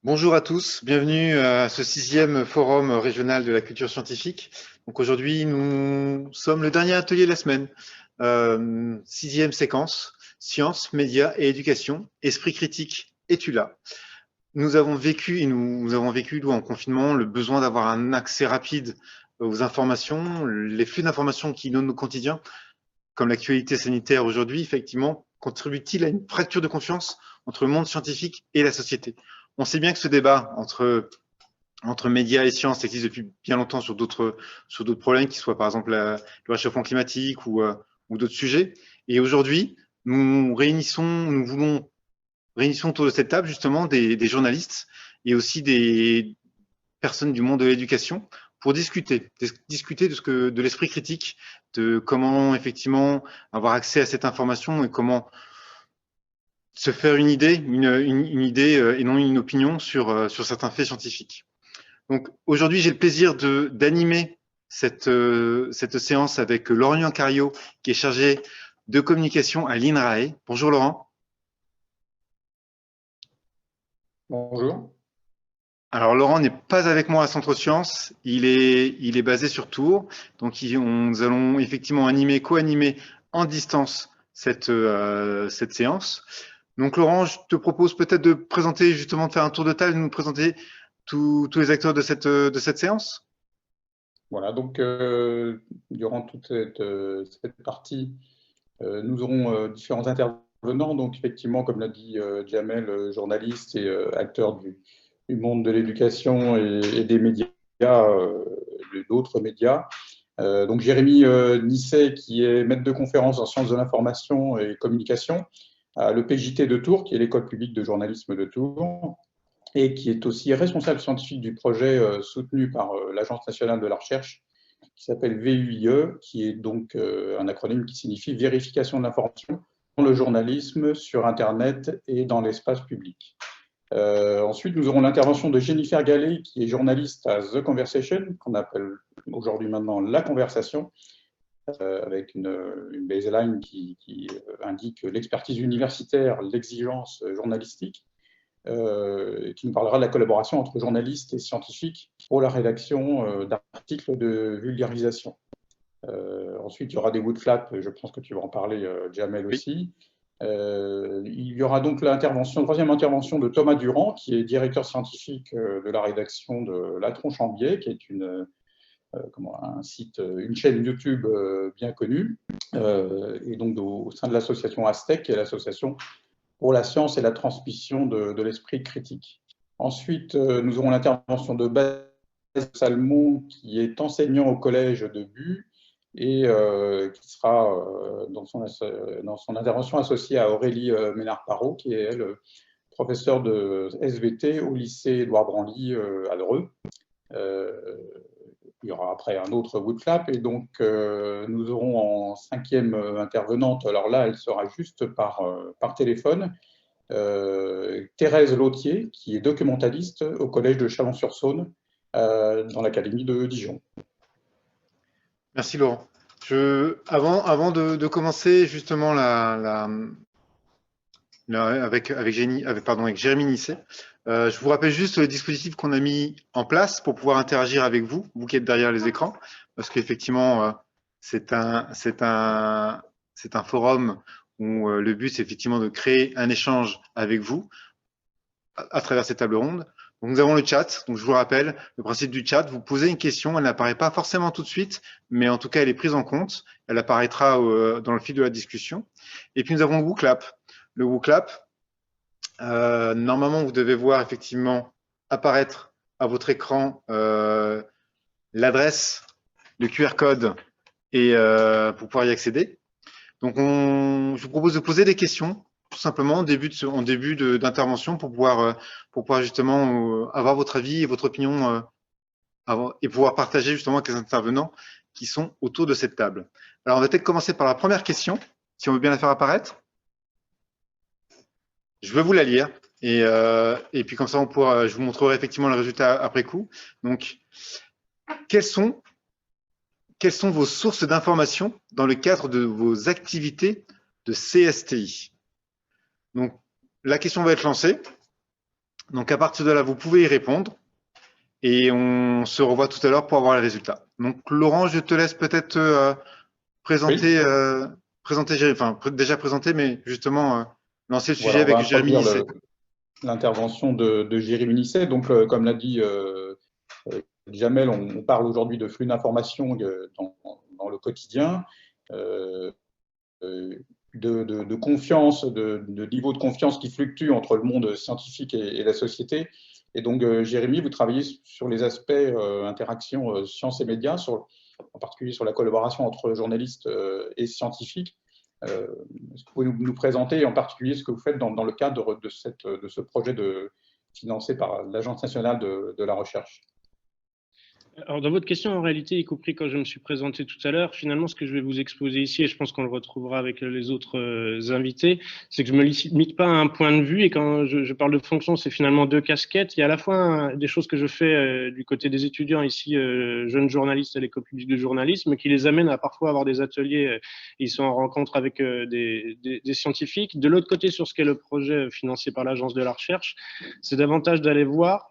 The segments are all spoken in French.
Bonjour à tous, bienvenue à ce 6e forum régional de la culture scientifique. Donc aujourd'hui, nous sommes le dernier atelier de la semaine. 6e séquence, sciences, médias et éducation, esprit critique, es-tu là? Nous avons vécu, nous en confinement, le besoin d'avoir un accès rapide aux informations, les flux d'informations qui inondent nos quotidiens, comme l'actualité sanitaire aujourd'hui, effectivement, contribue-t-il à une fracture de confiance entre le monde scientifique et la société? On sait bien que ce débat entre médias et sciences existe depuis bien longtemps sur d'autres problèmes, qui soient par exemple le réchauffement climatique ou d'autres sujets. Et aujourd'hui, nous réunissons autour de cette table justement des journalistes et aussi des personnes du monde de l'éducation pour discuter de l'esprit critique, de comment effectivement avoir accès à cette information et comment se faire une idée et non une opinion sur certains faits scientifiques. Donc aujourd'hui, j'ai le plaisir d'animer cette séance avec Laurent Cario, qui est chargé de communication à l'INRAE. Bonjour Laurent. Bonjour. Alors Laurent n'est pas avec moi à Centre Sciences, il est basé sur Tours, donc nous allons effectivement co-animer en distance cette séance. Donc Laurent, je te propose peut-être de présenter, justement de faire un tour de table, de nous présenter tous les acteurs de cette séance. Voilà, donc durant toute cette partie, nous aurons différents intervenants. Donc effectivement, comme l'a dit Jamel, journaliste et acteur du monde de l'éducation et des médias, d'autres médias. Donc Jérémy Nisset, qui est maître de conférence en sciences de l'information et communication à l'EPJT de Tours, qui est l'école publique de journalisme de Tours, et qui est aussi responsable scientifique du projet soutenu par l'Agence nationale de la recherche, qui s'appelle VUIE, qui est donc un acronyme qui signifie Vérification de l'information dans le journalisme, sur Internet et dans l'espace public. Ensuite, nous aurons l'intervention de Jennifer Gallet, qui est journaliste à The Conversation, qu'on appelle aujourd'hui maintenant La Conversation, avec une baseline qui indique l'expertise universitaire, l'exigence journalistique, qui nous parlera de la collaboration entre journalistes et scientifiques pour la rédaction d'articles de vulgarisation. Ensuite, il y aura des woodflaps, je pense que tu vas en parler, Jamel aussi. Il y aura donc troisième intervention de Thomas Durand, qui est directeur scientifique de la rédaction de La Tronche en Biais, qui est un site, une chaîne YouTube bien connue, et donc au sein de l'association Aztec, qui est l'association pour la science et la transmission de l'esprit critique. Ensuite, nous aurons l'intervention de Baptiste Salmon, qui est enseignant au collège de Bu, et qui sera dans son intervention associée à Aurélie Ménard-Parot, qui est elle professeure de SVT au lycée Édouard Branly à Dreux. Il y aura après un autre woodflap, et donc nous aurons en cinquième intervenante, alors là elle sera juste par téléphone, Thérèse Lautier, qui est documentaliste au collège de Chalon-sur-Saône, dans l'académie de Dijon. Merci Laurent. Avant de commencer justement avec Jérémy Nisset, je vous rappelle juste le dispositif qu'on a mis en place pour pouvoir interagir avec vous qui êtes derrière les écrans, parce qu'effectivement, c'est un forum où le but, c'est effectivement de créer un échange avec vous à travers cette table ronde. Donc, nous avons le chat. Donc, je vous rappelle le principe du chat. Vous posez une question, elle n'apparaît pas forcément tout de suite, mais en tout cas, elle est prise en compte. Elle apparaîtra dans le fil de la discussion. Et puis, nous avons le WooClap. Le WooClap, normalement, vous devez voir effectivement apparaître à votre écran l'adresse, le QR code, et pour pouvoir y accéder. Donc, je vous propose de poser des questions, tout simplement en début d'intervention, pour pouvoir justement avoir votre avis et votre opinion et pouvoir partager justement avec les intervenants qui sont autour de cette table. Alors, on va peut-être commencer par la première question, si on veut bien la faire apparaître. Je vais vous la lire et puis comme ça, je vous montrerai effectivement le résultat après coup. Donc, quelles sont vos sources d'informations dans le cadre de vos activités de CSTI? Donc, la question va être lancée. Donc, à partir de là, vous pouvez y répondre. Et on se revoit tout à l'heure pour avoir les résultats. Donc, Laurent, je te laisse peut-être présenter, déjà présenter, mais justement lancer le sujet Voilà, on va avec Jérémy introduire Nisset. l'intervention de Jérémy Nisset. Donc, comme l'a dit Jamel, on parle aujourd'hui de flux d'informations dans le quotidien, de confiance, de niveau de confiance qui fluctue entre le monde scientifique et la société. Et donc, Jérémy, vous travaillez sur les aspects interaction sciences et médias, en particulier sur la collaboration entre journalistes et scientifiques. Est-ce que vous pouvez nous présenter en particulier ce que vous faites dans le cadre de ce projet financé par l'Agence nationale de la recherche? Alors, dans votre question, en réalité, y compris quand je me suis présenté tout à l'heure, finalement, ce que je vais vous exposer ici, et je pense qu'on le retrouvera avec les autres invités, c'est que je ne me limite pas à un point de vue. Et quand je parle de fonction, c'est finalement deux casquettes. Il y a à la fois des choses que je fais du côté des étudiants ici, jeunes journalistes à l'école publique de journalisme, qui les amènent à parfois avoir des ateliers. Ils sont en rencontre avec des scientifiques. De l'autre côté, sur ce qu'est le projet financé par l'Agence de la recherche, c'est davantage d'aller voir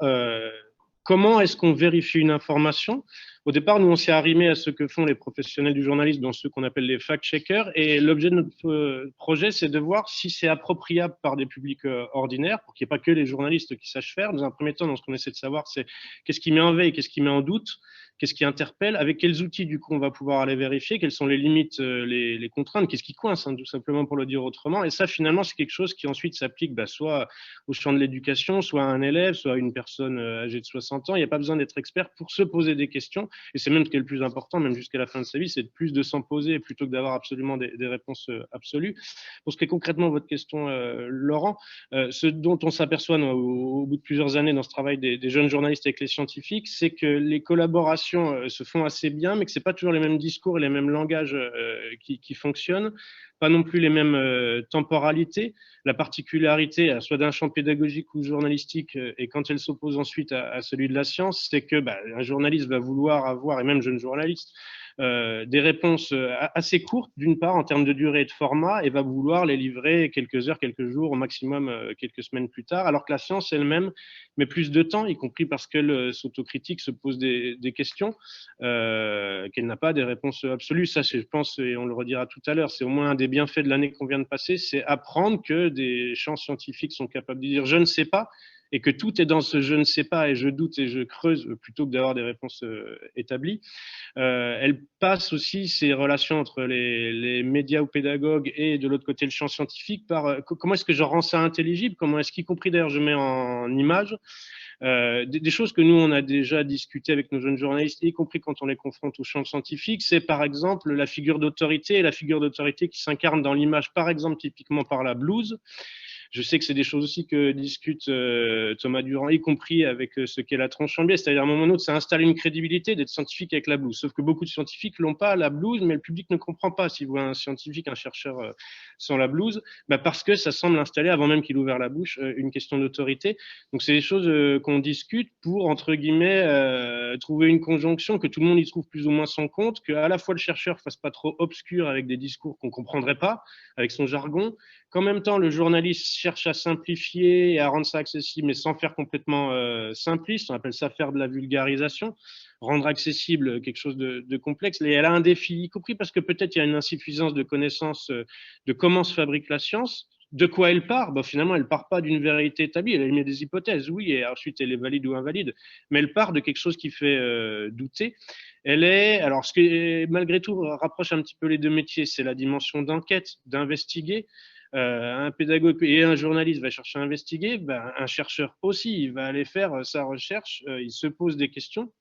comment est-ce qu'on vérifie une information? Au départ, nous, on s'est arrimé à ce que font les professionnels du journalisme, dont ceux qu'on appelle les fact-checkers. Et l'objet de notre projet, c'est de voir si c'est appropriable par des publics ordinaires, pour qu'il n'y ait pas que les journalistes qui sachent faire. Dans un premier temps, ce qu'on essaie de savoir, c'est qu'est-ce qui met en veille, qu'est-ce qui met en doute, qu'est-ce qui interpelle, avec quels outils, du coup, on va pouvoir aller vérifier, quelles sont les limites, les contraintes, qu'est-ce qui coince, tout simplement pour le dire autrement. Et ça, finalement, c'est quelque chose qui ensuite s'applique soit au champ de l'éducation, soit à un élève, soit à une personne âgée de 60 ans. Il n'y a pas besoin d'être expert pour se poser des questions. Et c'est même ce qui est le plus important, même jusqu'à la fin de sa vie, c'est de plus de s'en poser plutôt que d'avoir absolument des réponses absolues. Pour ce qui est concrètement votre question, Laurent, ce dont on s'aperçoit au bout de plusieurs années dans ce travail des jeunes journalistes avec les scientifiques, c'est que les collaborations se font assez bien, mais que ce n'est pas toujours les mêmes discours et les mêmes langages qui fonctionnent, pas non plus les mêmes temporalités. La particularité, soit d'un champ pédagogique ou journalistique, et quand elle s'oppose ensuite à celui de la science, c'est que un journaliste va vouloir avoir, et même jeune journaliste, des réponses assez courtes, d'une part, en termes de durée et de format, et va vouloir les livrer quelques heures, quelques jours, au maximum quelques semaines plus tard, alors que la science elle-même met plus de temps, y compris parce qu'elle s'autocritique, se pose des questions, qu'elle n'a pas des réponses absolues. Ça, je pense, et on le redira tout à l'heure, c'est au moins un des bienfaits de l'année qu'on vient de passer, c'est apprendre que des champs scientifiques sont capables de dire « je ne sais pas », et que tout est dans ce « je ne sais pas » et « je doute » et « je creuse » plutôt que d'avoir des réponses établies. Elle passe aussi ces relations entre les médias ou pédagogues et de l'autre côté le champ scientifique par comment est-ce que je rends ça intelligible, comment est-ce qu'y compris d'ailleurs je mets en image des choses que nous on a déjà discuté avec nos jeunes journalistes, y compris quand on les confronte au champ scientifique, c'est par exemple la figure d'autorité et la figure d'autorité qui s'incarne dans l'image, par exemple typiquement par la blouse. Je sais que c'est des choses aussi que discute Thomas Durand, y compris avec ce qu'est la tronche en biais. C'est-à-dire, à un moment ou un autre, ça installe une crédibilité d'être scientifique avec la blouse. Sauf que beaucoup de scientifiques l'ont pas, la blouse, mais le public ne comprend pas s'il voit un scientifique, un chercheur sans la blouse, parce que ça semble installer, avant même qu'il ait ouvert la bouche, une question d'autorité. Donc, c'est des choses qu'on discute pour, entre guillemets, trouver une conjonction, que tout le monde y trouve plus ou moins son compte, qu'à la fois le chercheur fasse pas trop obscur avec des discours qu'on comprendrait pas, avec son jargon, qu'en même temps le journaliste cherche à simplifier et à rendre ça accessible, mais sans faire complètement simpliste. On appelle ça faire de la vulgarisation, rendre accessible quelque chose de complexe. Et elle a un défi, y compris parce que peut-être il y a une insuffisance de connaissance de comment se fabrique la science. De quoi elle part? Finalement, elle part pas d'une vérité établie. Elle émet des hypothèses, oui, et ensuite elle est valide ou invalide. Mais elle part de quelque chose qui fait douter. Elle est, alors ce qui malgré tout rapproche un petit peu les deux métiers, c'est la dimension d'enquête, d'investiguer. Un pédagogue et un journaliste va chercher à investiguer, un chercheur aussi, il va aller faire sa recherche, il se pose des questions.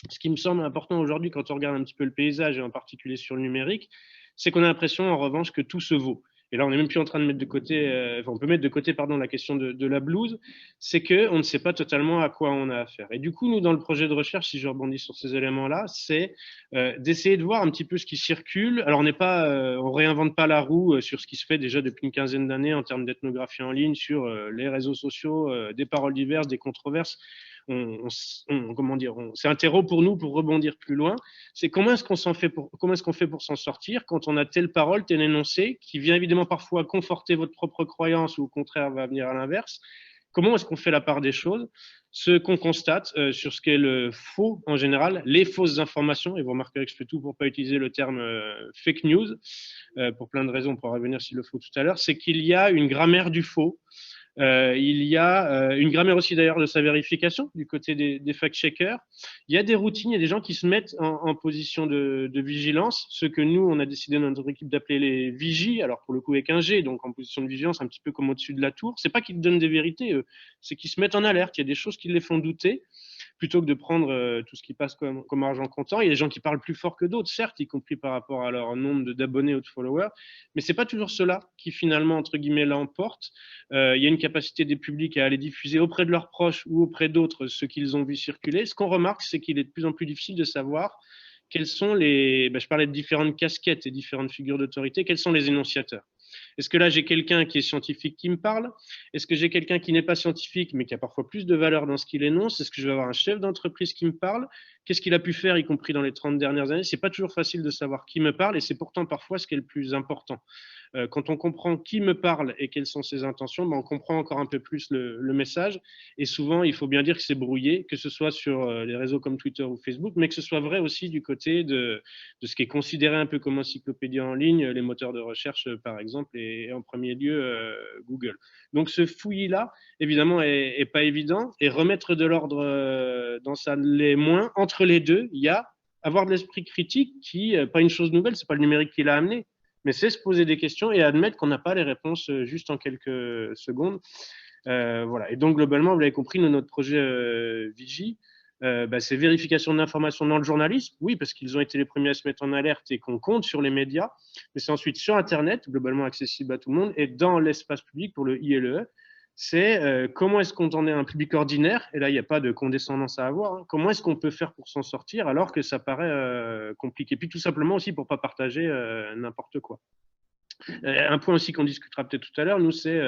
Ce qui me semble important aujourd'hui quand on regarde un petit peu le paysage, et en particulier sur le numérique, c'est qu'on a l'impression en revanche que tout se vaut. Et là, on n'est même plus en train de mettre de côté, on peut mettre de côté, pardon, la question de la blouse, c'est qu'on ne sait pas totalement à quoi on a affaire. Et du coup, nous, dans le projet de recherche, si je rebondis sur ces éléments-là, c'est d'essayer de voir un petit peu ce qui circule. Alors, on réinvente pas la roue sur ce qui se fait déjà depuis une quinzaine d'années en termes d'ethnographie en ligne, sur les réseaux sociaux, des paroles diverses, des controverses. C'est un terreau pour nous pour rebondir plus loin. C'est comment est-ce qu'on fait pour s'en sortir quand on a telle parole, tel énoncé qui vient évidemment précisément parfois conforter votre propre croyance ou au contraire va venir à l'inverse. Comment est-ce qu'on fait la part des choses? Ce qu'on constate sur ce qu'est le faux en général, les fausses informations, et vous remarquerez que je fais tout pour ne pas utiliser le terme fake news, pour plein de raisons, on pourra revenir sur le faux tout à l'heure, c'est qu'il y a une grammaire du faux. Il y a une grammaire aussi d'ailleurs de sa vérification du côté des fact-checkers. Il y a des routines, il y a des gens qui se mettent en position de vigilance, ce que nous, on a décidé dans notre équipe d'appeler les vigies, alors pour le coup avec un G, donc en position de vigilance, un petit peu comme au-dessus de la tour. C'est pas qu'ils donnent des vérités, c'est qu'ils se mettent en alerte. Il y a des choses qui les font douter, plutôt que de prendre tout ce qui passe comme argent comptant. Il y a des gens qui parlent plus fort que d'autres, certes, y compris par rapport à leur nombre d'abonnés ou de followers, mais c'est pas toujours cela qui finalement, entre guillemets, l'emporte. Il y a une capacité des publics à aller diffuser auprès de leurs proches ou auprès d'autres ce qu'ils ont vu circuler. Ce qu'on remarque, c'est qu'il est de plus en plus difficile de savoir quels sont les... je parlais de différentes casquettes et différentes figures d'autorité, quels sont les énonciateurs. Est-ce que là, j'ai quelqu'un qui est scientifique qui me parle? Est-ce que j'ai quelqu'un qui n'est pas scientifique, mais qui a parfois plus de valeur dans ce qu'il énonce? Est-ce que je vais avoir un chef d'entreprise qui me parle? Qu'est-ce qu'il a pu faire, y compris dans les 30 dernières années? C'est pas toujours facile de savoir qui me parle, et c'est pourtant parfois ce qui est le plus important. Quand on comprend qui me parle et quelles sont ses intentions, on comprend encore un peu plus le message. Et souvent, il faut bien dire que c'est brouillé, que ce soit sur les réseaux comme Twitter ou Facebook, mais que ce soit vrai aussi du côté de ce qui est considéré un peu comme encyclopédie en ligne, les moteurs de recherche, par exemple, et en premier lieu, Google. Donc, ce fouillis-là, évidemment, est pas évident. Et remettre de l'ordre dans ça l'est moins. Entre les deux, il y a avoir de l'esprit critique qui, pas une chose nouvelle, c'est pas le numérique qui l'a amené, mais c'est se poser des questions et admettre qu'on n'a pas les réponses juste en quelques secondes. Voilà. Et donc, globalement, vous l'avez compris, notre projet Vigie, c'est vérification d'informations dans le journalisme, oui, parce qu'ils ont été les premiers à se mettre en alerte et qu'on compte sur les médias, mais c'est ensuite sur Internet, globalement accessible à tout le monde, et dans l'espace public pour le I et le E, c'est comment est-ce qu'on en est un public ordinaire, et là, il n'y a pas de condescendance à avoir, hein, comment est-ce qu'on peut faire pour s'en sortir alors que ça paraît compliqué. Puis tout simplement aussi pour ne pas partager n'importe quoi. Un point aussi qu'on discutera peut-être tout à l'heure, nous, c'est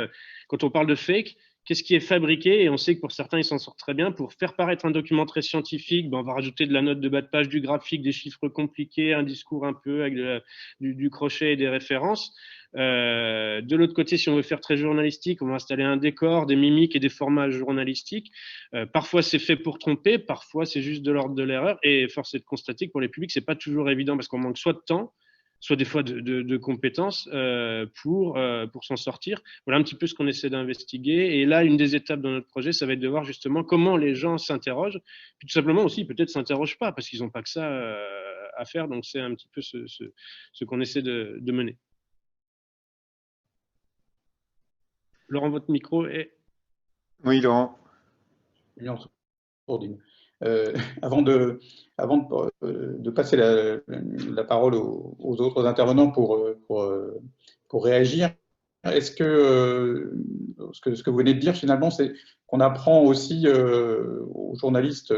quand on parle de fake, qu'est-ce qui est fabriqué? Et on sait que pour certains, ils s'en sortent très bien. Pour faire paraître un document très scientifique, on va rajouter de la note de bas de page, du graphique, des chiffres compliqués, un discours un peu avec du crochet et des références. De l'autre côté, si on veut faire très journalistique, on va installer un décor, des mimiques et des formats journalistiques. Parfois, c'est fait pour tromper, parfois, c'est juste de l'ordre de l'erreur. Et force est de constater que pour les publics, c'est pas toujours évident parce qu'on manque soit de temps, soit des fois de compétences pour s'en sortir. Voilà un petit peu ce qu'on essaie d'investiguer. Et là, une des étapes dans notre projet, ça va être de voir justement comment les gens s'interrogent, puis tout simplement aussi peut-être s'interrogent pas, parce qu'ils n'ont pas que ça à faire. Donc c'est un petit peu ce qu'on essaie de mener. Laurent, votre micro est... Oui, Laurent. Avant de passer la parole aux autres intervenants pour réagir, est-ce que ce que vous venez de dire finalement, c'est qu'on apprend aussi aux journalistes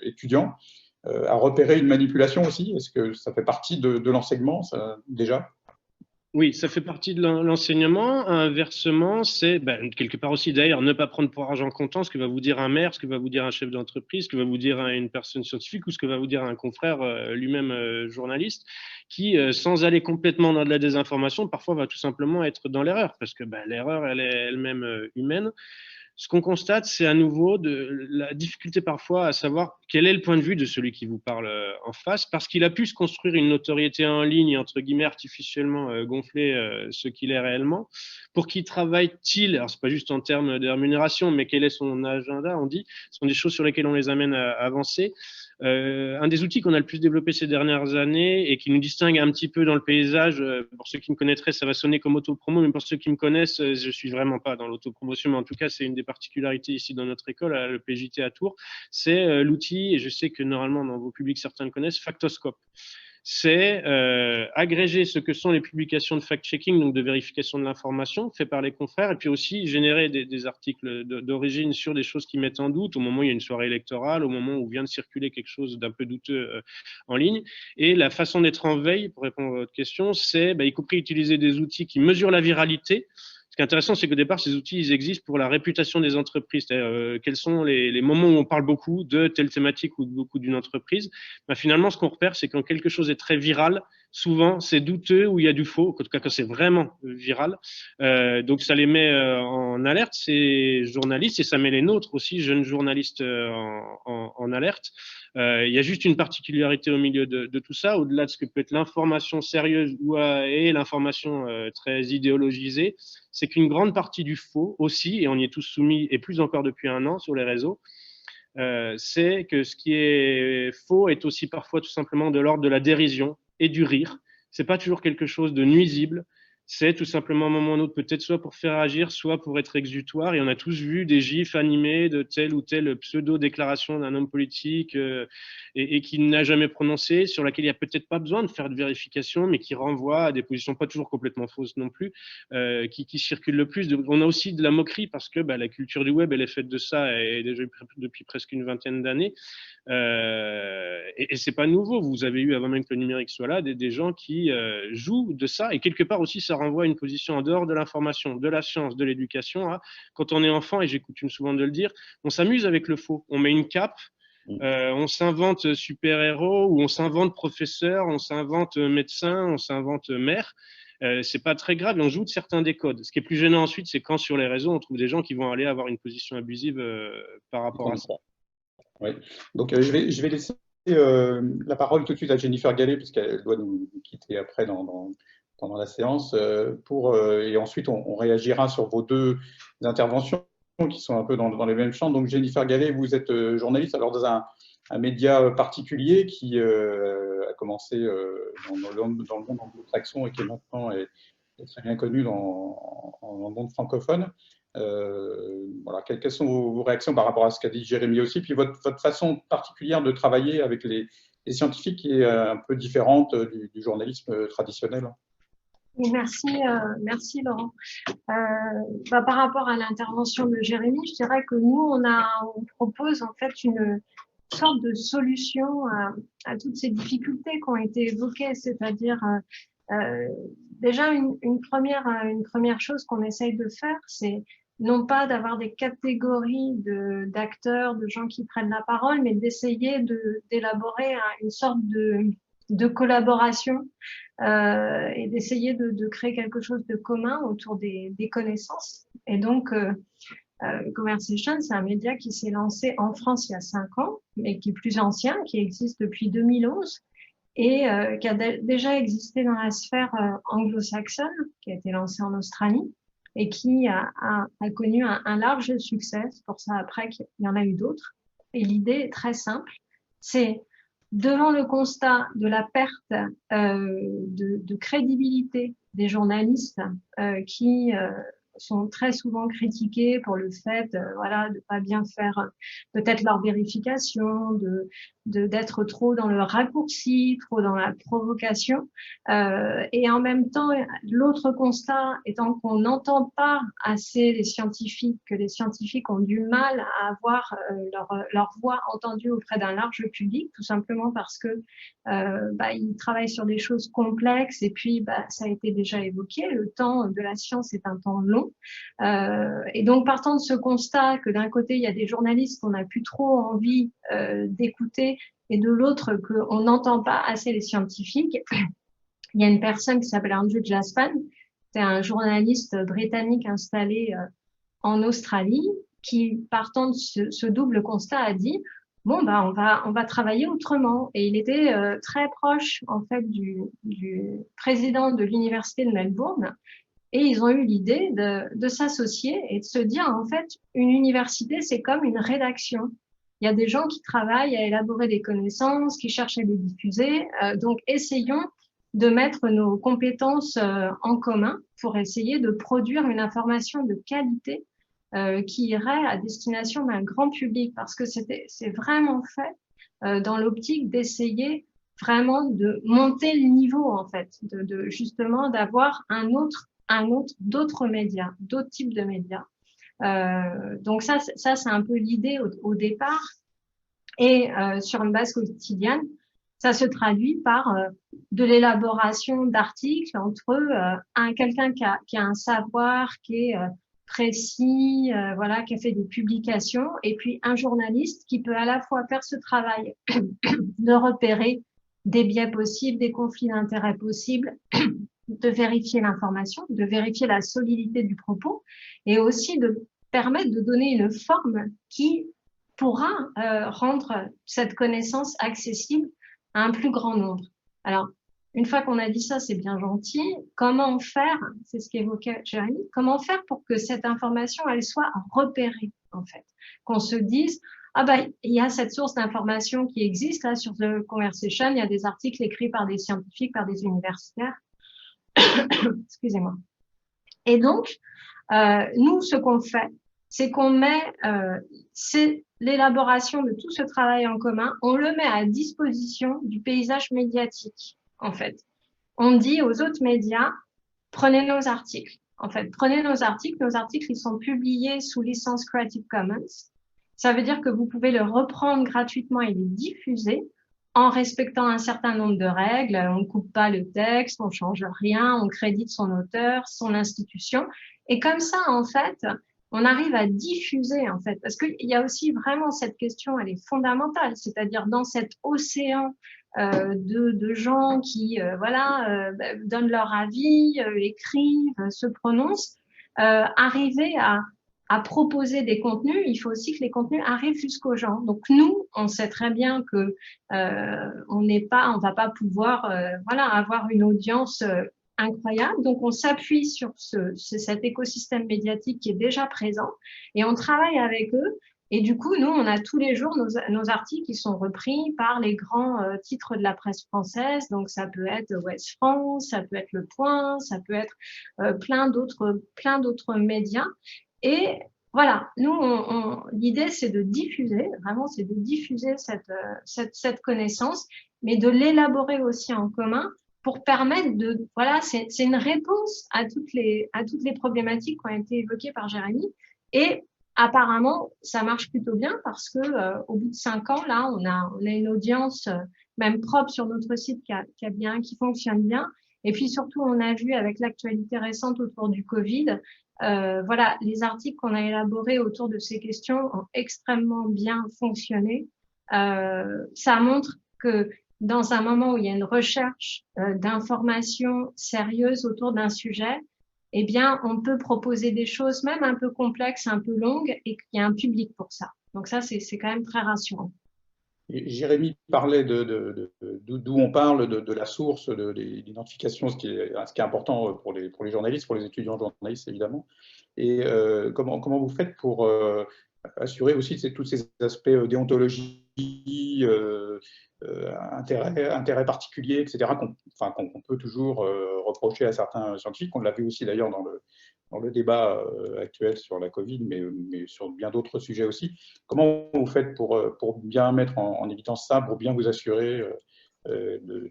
étudiants à repérer une manipulation aussi? Est-ce que ça fait partie de l'enseignement déjà? Oui, ça fait partie de l'enseignement. Inversement, c'est quelque part aussi d'ailleurs ne pas prendre pour argent comptant ce que va vous dire un maire, ce que va vous dire un chef d'entreprise, ce que va vous dire une personne scientifique ou ce que va vous dire un confrère lui-même journaliste qui, sans aller complètement dans de la désinformation, parfois va tout simplement être dans l'erreur parce que l'erreur, elle est elle-même humaine. Ce qu'on constate, c'est à nouveau de la difficulté parfois à savoir quel est le point de vue de celui qui vous parle en face, parce qu'il a pu se construire une notoriété en ligne, entre guillemets, artificiellement gonfler ce qu'il est réellement. Pour qui travaille-t-il? Alors, c'est pas juste en termes de rémunération, mais quel est son agenda? On dit, ce sont des choses sur lesquelles on les amène à avancer. Un des outils qu'on a le plus développé ces dernières années et qui nous distingue un petit peu dans le paysage, pour ceux qui me connaîtraient, ça va sonner comme autopromo, mais pour ceux qui me connaissent, je suis vraiment pas dans l'autopromotion, mais en tout cas, c'est une des particularités ici dans notre école, à le PJT à Tours, c'est l'outil, et je sais que normalement dans vos publics, certains le connaissent, Factoscope. C'est agréger ce que sont les publications de fact-checking, donc de vérification de l'information, fait par les confrères, et puis aussi générer des articles d'origine sur des choses qui mettent en doute au moment où il y a une soirée électorale, au moment où vient de circuler quelque chose d'un peu douteux en ligne. Et la façon d'être en veille, pour répondre à votre question, c'est y compris utiliser des outils qui mesurent la viralité. Ce qui est intéressant, c'est qu'au départ, ces outils, ils existent pour la réputation des entreprises. Quels sont les moments où on parle beaucoup de telle thématique ou beaucoup d'une entreprise? Finalement, ce qu'on repère, c'est quand quelque chose est très viral, souvent c'est douteux ou il y a du faux, en tout cas quand c'est vraiment viral. Donc ça les met en alerte, ces journalistes, et ça met les nôtres aussi, jeunes journalistes, en alerte. Il y a juste une particularité au milieu de tout ça, au-delà de ce que peut être l'information sérieuse et l'information très idéologisée, c'est qu'une grande partie du faux aussi, et on y est tous soumis, et plus encore depuis un an sur les réseaux, c'est que ce qui est faux est aussi parfois tout simplement de l'ordre de la dérision et du rire. C'est pas toujours quelque chose de nuisible. C'est tout simplement un moment ou un autre, peut-être soit pour faire agir, soit pour être exutoire. Et on a tous vu des gifs animés de telle ou telle pseudo-déclaration d'un homme politique et qui n'a jamais prononcé, sur laquelle il n'y a peut-être pas besoin de faire de vérification, mais qui renvoie à des positions pas toujours complètement fausses non plus, qui circulent le plus. On a aussi de la moquerie parce que la culture du web, elle est faite de ça et déjà depuis presque une vingtaine d'années. Et c'est pas nouveau. Vous avez eu, avant même que le numérique soit là, des gens qui jouent de ça. Et quelque part aussi, ça renvoie à une position en dehors de l'information, de la science, de l'éducation. Quand on est enfant, et j'ai coutume souvent de le dire, on s'amuse avec le faux. On met une cape, on s'invente super-héros, ou on s'invente professeur, on s'invente médecin, on s'invente maire. C'est pas très grave et on joue de certains des codes. Ce qui est plus gênant ensuite, c'est quand sur les réseaux, on trouve des gens qui vont aller avoir une position abusive par rapport à ça. Oui. Donc, je vais laisser la parole tout de suite à Jennifer Gallet, puisqu'elle doit nous quitter après pendant la séance, et ensuite on réagira sur vos deux interventions qui sont un peu dans les mêmes champs. Donc, Jennifer Gallet, vous êtes journaliste alors dans un média particulier qui a commencé dans le monde anglo-saxon et qui est maintenant est très bien connu dans le monde francophone. Voilà, quelles sont vos réactions par rapport à ce qu'a dit Jérémy aussi, puis votre façon particulière de travailler avec les scientifiques qui est un peu différente du journalisme traditionnel. Merci Laurent. Par rapport à l'intervention de Jérémy, je dirais que nous, on propose en fait une sorte de solution à toutes ces difficultés qui ont été évoquées, c'est-à-dire déjà une première chose qu'on essaye de faire, c'est non pas d'avoir des catégories d'acteurs, de gens qui prennent la parole, mais d'essayer d'élaborer une sorte de collaboration et d'essayer de créer quelque chose de commun autour des connaissances. Et donc, Conversation, c'est un média qui s'est lancé en France il y a 5 ans, mais qui est plus ancien, qui existe depuis 2011 et qui a déjà existé dans la sphère anglo-saxonne, qui a été lancé en Australie et qui a connu un large succès. C'est pour ça après qu'il y en a eu d'autres. Et l'idée est très simple, c'est devant le constat de la perte de crédibilité des journalistes qui sont très souvent critiqués pour le fait de pas bien faire peut-être leur vérification, d'être trop dans le raccourci, trop dans la provocation. Et en même temps, l'autre constat étant qu'on n'entend pas assez les scientifiques, que les scientifiques ont du mal à avoir leur voix entendue auprès d'un large public, tout simplement parce que ils travaillent sur des choses complexes et puis ça a été déjà évoqué, le temps de la science est un temps long. Et donc partant de ce constat que d'un côté il y a des journalistes qu'on n'a plus trop envie d'écouter et de l'autre qu'on n'entend pas assez les scientifiques, il y a une personne qui s'appelle Andrew Jaspan, c'est un journaliste britannique installé en Australie qui partant de ce double constat a dit on va travailler autrement. Et il était très proche en fait du président de l'université de Melbourne. Et ils ont eu l'idée de s'associer et de se dire, en fait, une université, c'est comme une rédaction. Il y a des gens qui travaillent à élaborer des connaissances, qui cherchent à les diffuser. Donc, essayons de mettre nos compétences en commun pour essayer de produire une information de qualité qui irait à destination d'un grand public. Parce que c'est vraiment fait dans l'optique d'essayer vraiment de monter le niveau, en fait, justement d'avoir d'autres médias, d'autres types de médias. Donc ça c'est un peu l'idée au départ. Et sur une base quotidienne, ça se traduit par de l'élaboration d'articles entre quelqu'un qui a un savoir qui est précis, qui a fait des publications, et puis un journaliste qui peut à la fois faire ce travail de repérer des biais possibles, des conflits d'intérêts possibles, de vérifier l'information, de vérifier la solidité du propos et aussi de permettre de donner une forme qui pourra rendre cette connaissance accessible à un plus grand nombre. Alors, une fois qu'on a dit ça, c'est bien gentil. Comment faire, c'est ce qu'évoquait Jérémy, comment faire pour que cette information, elle soit repérée, en fait? Qu'on se dise, ah bah, il y a cette source d'information qui existe, là, sur The Conversation, il y a des articles écrits par des scientifiques, par des universitaires. Excusez-moi. Et donc, nous, ce qu'on fait, c'est qu'on met c'est l'élaboration de tout ce travail en commun, on le met à disposition du paysage médiatique, en fait. On dit aux autres médias, prenez nos articles. En fait, prenez nos articles, ils sont publiés sous licence Creative Commons. Ça veut dire que vous pouvez le reprendre gratuitement et les diffuser en respectant un certain nombre de règles. On ne coupe pas le texte, on change rien, on crédite son auteur, son institution. Et comme ça, en fait, on arrive à diffuser, en fait, parce qu'il y a aussi vraiment cette question, elle est fondamentale, c'est-à-dire dans cet océan de gens qui donnent leur avis, écrivent, se prononcent, arriver à proposer des contenus, il faut aussi que les contenus arrivent jusqu'aux gens. Donc nous, on sait très bien que on va pas pouvoir avoir une audience incroyable. Donc on s'appuie sur cet écosystème médiatique qui est déjà présent et on travaille avec eux. Et du coup, nous, on a tous les jours nos articles qui sont repris par les grands titres de la presse française. Donc, ça peut être Ouest France, ça peut être Le Point, ça peut être plein d'autres médias. Et voilà, nous, l'idée, c'est de diffuser, vraiment, c'est de diffuser cette connaissance, mais de l'élaborer aussi en commun pour permettre de, voilà, c'est une réponse à toutes les problématiques qui ont été évoquées par Jérémy. Et apparemment, ça marche plutôt bien parce que au bout de 5 ans, là, on a une audience même propre sur notre site qui fonctionne bien. Et puis surtout, on a vu avec l'actualité récente autour du Covid, les articles qu'on a élaborés autour de ces questions ont extrêmement bien fonctionné. Ça montre que dans un moment où il y a une recherche d'informations sérieuses autour d'un sujet, eh bien, on peut proposer des choses même un peu complexes, un peu longues, et qu'il y a un public pour ça. Donc ça, c'est quand même très rassurant. Jérémy parlait d'où on parle, de la source, de l'identification, ce qui est important pour les journalistes, pour les étudiants journalistes, évidemment. Et comment vous faites pour assurer aussi tous ces aspects déontologie, intérêt particulier, etc., qu'on peut toujours reprocher à certains scientifiques. On l'a vu aussi d'ailleurs dans le débat actuel sur la Covid, mais sur bien d'autres sujets aussi. Comment vous faites pour bien mettre en évidence ça, pour bien vous assurer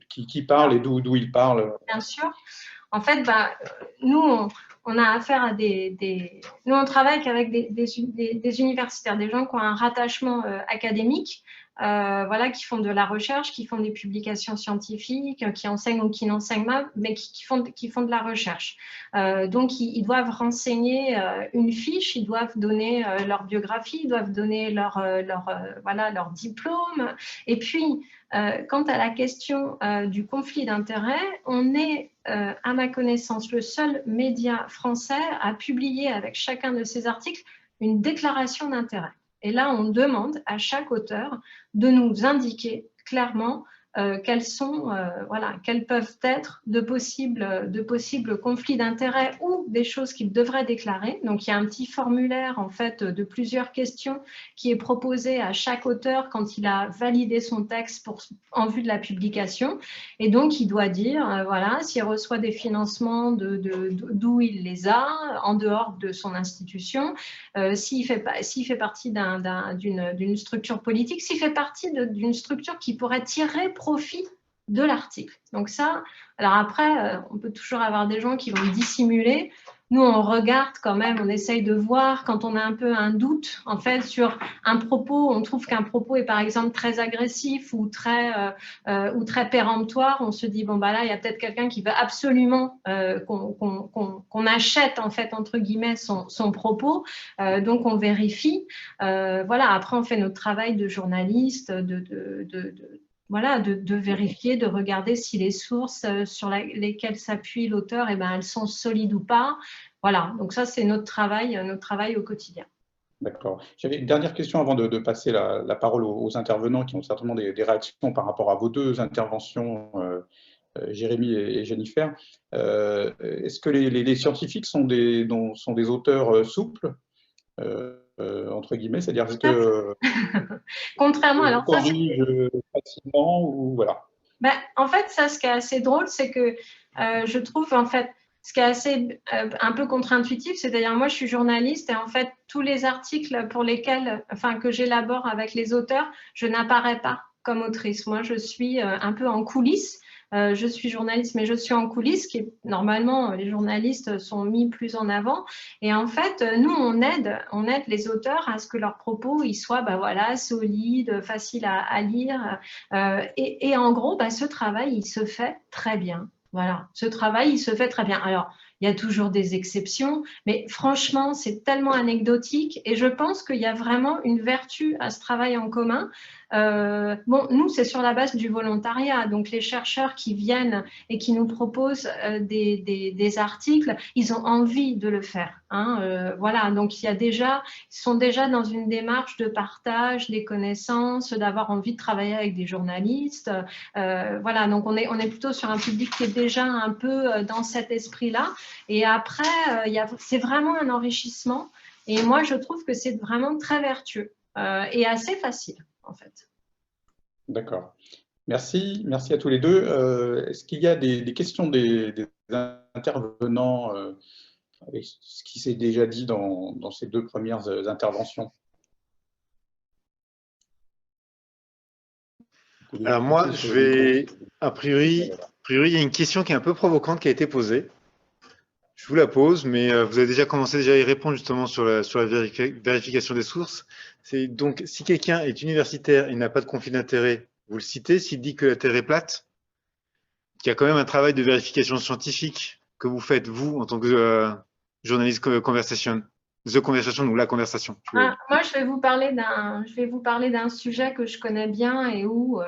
qui parle et d'où il parle? Bien sûr. En fait, nous, on a affaire à nous, on travaille avec des universitaires, des gens qui ont un rattachement académique, qui font de la recherche, qui font des publications scientifiques, qui enseignent ou qui n'enseignent pas, mais qui font de la recherche. Donc, ils doivent renseigner une fiche, ils doivent donner leur biographie, ils doivent donner leur diplôme. Et puis, quant à la question du conflit d'intérêts, on est, à ma connaissance, le seul média français à publier avec chacun de ses articles une déclaration d'intérêt. Et là, on demande à chaque auteur de nous indiquer clairement quels peuvent être de possibles conflits d'intérêts ou des choses qu'il devrait déclarer. Donc, il y a un petit formulaire en fait de plusieurs questions qui est proposé à chaque auteur quand il a validé son texte en vue de la publication. Et donc, il doit dire s'il reçoit des financements d'où il les a, en dehors de son institution, s'il fait partie d'une structure politique, s'il fait partie d'une structure qui pourrait tirer profit de l'article. Donc ça, alors après, on peut toujours avoir des gens qui vont dissimuler. Nous, on regarde quand même, on essaye de voir quand on a un peu un doute, en fait, sur un propos, on trouve qu'un propos est par exemple très agressif ou très péremptoire, on se dit, là, il y a peut-être quelqu'un qui veut absolument qu'on achète, en fait, entre guillemets, son propos. Donc, on vérifie. Après, on fait notre travail de journaliste, voilà, de vérifier, de regarder si les sources sur lesquelles s'appuie l'auteur, eh ben, elles sont solides ou pas. Voilà, donc ça, c'est notre travail au quotidien. D'accord. J'avais une dernière question avant de passer la parole aux intervenants qui ont certainement des réactions par rapport à vos deux interventions, Jérémy et Jennifer. Est-ce que les scientifiques sont des auteurs souples, entre guillemets, c'est-à-dire que Contrairement, alors ça, corrigent facilement ou voilà. Ben, en fait, ça, ce qui est assez drôle, c'est que je trouve, en fait, ce qui est assez un peu contre-intuitif, c'est-à-dire moi, je suis journaliste et en fait, tous les articles pour lesquels, enfin, que j'élabore avec les auteurs, je n'apparais pas comme autrice. Moi, je suis un peu en coulisses. Je suis journaliste, mais je suis en coulisses, qui est, normalement, les journalistes sont mis plus en avant. Et en fait, nous, on aide les auteurs à ce que leurs propos ils soient, ben voilà, solides, faciles à lire. Et en gros, bah, ce travail, il se fait très bien. Voilà, ce travail, il se fait très bien. Alors, il y a toujours des exceptions, mais franchement, c'est tellement anecdotique et je pense qu'il y a vraiment une vertu à ce travail en commun. Bon, nous, c'est sur la base du volontariat. Donc, les chercheurs qui viennent et qui nous proposent des articles, ils ont envie de le faire. Hein, voilà, donc ils sont déjà dans une démarche de partage des connaissances, d'avoir envie de travailler avec des journalistes. Voilà, donc on est plutôt sur un public qui est déjà un peu dans cet esprit-là. Et après, c'est vraiment un enrichissement. Et moi, je trouve que c'est vraiment très vertueux et assez facile, en fait. D'accord. Merci à tous les deux. Est-ce qu'il y a des questions des intervenants avec ce qui s'est déjà dit dans ces deux premières interventions? Alors moi, a priori, il y a une question qui est un peu provocante qui a été posée. Je vous la pose, mais vous avez déjà commencé à y répondre justement sur la vérification des sources. C'est donc, si quelqu'un est universitaire et n'a pas de conflit d'intérêt, vous le citez. S'il dit que la Terre est plate, qu'il y a quand même un travail de vérification scientifique que vous faites, vous, en tant que journaliste conversation, The Conversation ou La Conversation. Moi, je vais vous parler d'un sujet que je connais bien et où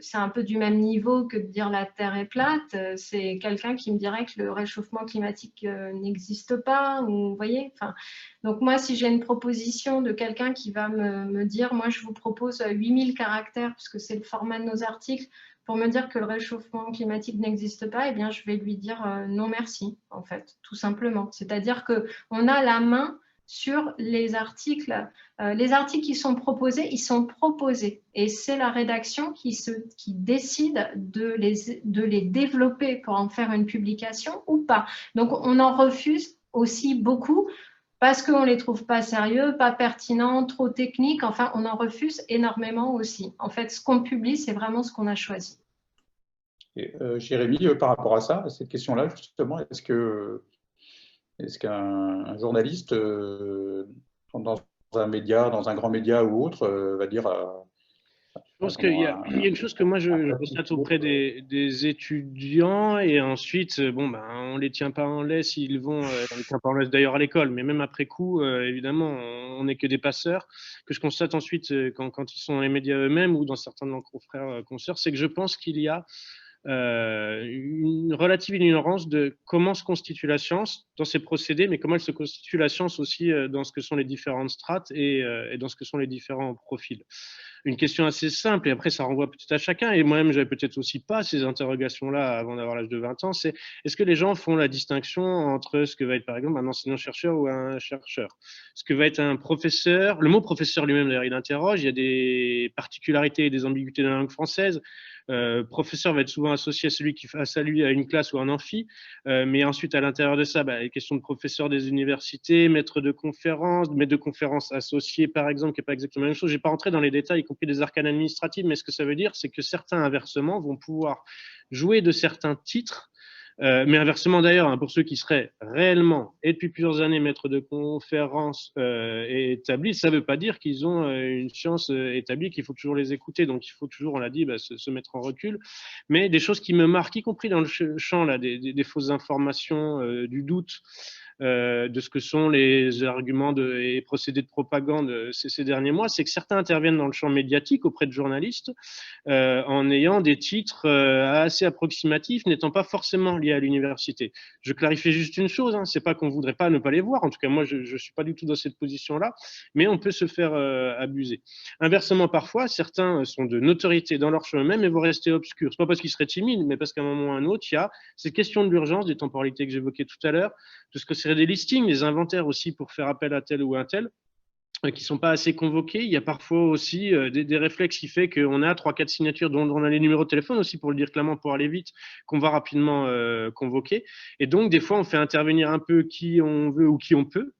c'est un peu du même niveau que de dire la Terre est plate. C'est quelqu'un qui me dirait que le réchauffement climatique n'existe pas. Ou, vous voyez, enfin, donc moi, si j'ai une proposition de quelqu'un qui va me dire, moi, je vous propose 8000 caractères, puisque c'est le format de nos articles, pour me dire que le réchauffement climatique n'existe pas, eh bien, je vais lui dire non merci, en fait, tout simplement. C'est-à-dire qu'on a la main sur les articles. Les articles qui sont proposés, ils sont proposés. Et c'est la rédaction qui décide de les développer pour en faire une publication ou pas. Donc, on en refuse aussi beaucoup parce qu'on ne les trouve pas sérieux, pas pertinents, trop techniques. Enfin, on en refuse énormément aussi. En fait, ce qu'on publie, c'est vraiment ce qu'on a choisi. Et, Jérémy, par rapport à ça, à cette question-là, justement, est-ce qu'un journaliste dans un média, dans un grand média ou autre, va dire je pense qu'il y a une chose que moi je constate auprès des étudiants et ensuite, bon, ben, on les tient pas en laisse, ils vont, on les tient pas en laisse d'ailleurs à l'école, mais même après coup, évidemment, on n'est que des passeurs. Que je constate ensuite quand ils sont dans les médias eux-mêmes ou dans certains de nos confrères consoeurs, c'est que je pense qu'il y a une relative ignorance de comment se constitue la science dans ses procédés, mais comment elle se constitue la science aussi dans ce que sont les différentes strates et dans ce que sont les différents profils. Une question assez simple, et après ça renvoie peut-être à chacun, et moi-même j'avais peut-être aussi pas ces interrogations-là avant d'avoir l'âge de 20 ans, c'est est-ce que les gens font la distinction entre ce que va être par exemple un enseignant-chercheur ou un chercheur, ce que va être un professeur, le mot professeur lui-même d'ailleurs il interroge, il y a des particularités et des ambiguïtés dans la langue française. Professeur va être souvent associé à celui qui face à lui à une classe ou un amphi, mais ensuite à l'intérieur de ça, les questions de professeur des universités, maître de conférences associé par exemple, qui n'est pas exactement la même chose. Je n'ai pas rentré dans les détails, y compris des arcanes administratives, mais ce que ça veut dire, c'est que certains inversement vont pouvoir jouer de certains titres. Mais inversement d'ailleurs, pour ceux qui seraient réellement et depuis plusieurs années maîtres de conférences établis, ça ne veut pas dire qu'ils ont une science établie, qu'il faut toujours les écouter. Donc il faut toujours, on l'a dit, se mettre en recul. Mais des choses qui me marquent, y compris dans le champ là, des fausses informations, du doute, de ce que sont les arguments et procédés de propagande ces derniers mois, c'est que certains interviennent dans le champ médiatique auprès de journalistes en ayant des titres assez approximatifs, n'étant pas forcément liés à l'université. Je clarifie juste une chose, c'est pas qu'on voudrait pas ne pas les voir, en tout cas moi je suis pas du tout dans cette position-là, mais on peut se faire abuser. Inversement, parfois, certains sont de notoriété dans leur chemin même et vont rester obscurs. C'est pas parce qu'ils seraient timides, mais parce qu'à un moment ou à un autre, il y a cette question de l'urgence, des temporalités que j'évoquais tout à l'heure, de ce que seraient des listings, des inventaires aussi pour faire appel à tel ou à tel, qui sont pas assez convoqués. Il y a parfois aussi des réflexes qui fait qu'on a 3-4 signatures dont on a les numéros de téléphone aussi, pour le dire clairement, pour aller vite, qu'on va rapidement convoquer. Et donc, des fois, on fait intervenir un peu qui on veut ou qui on peut.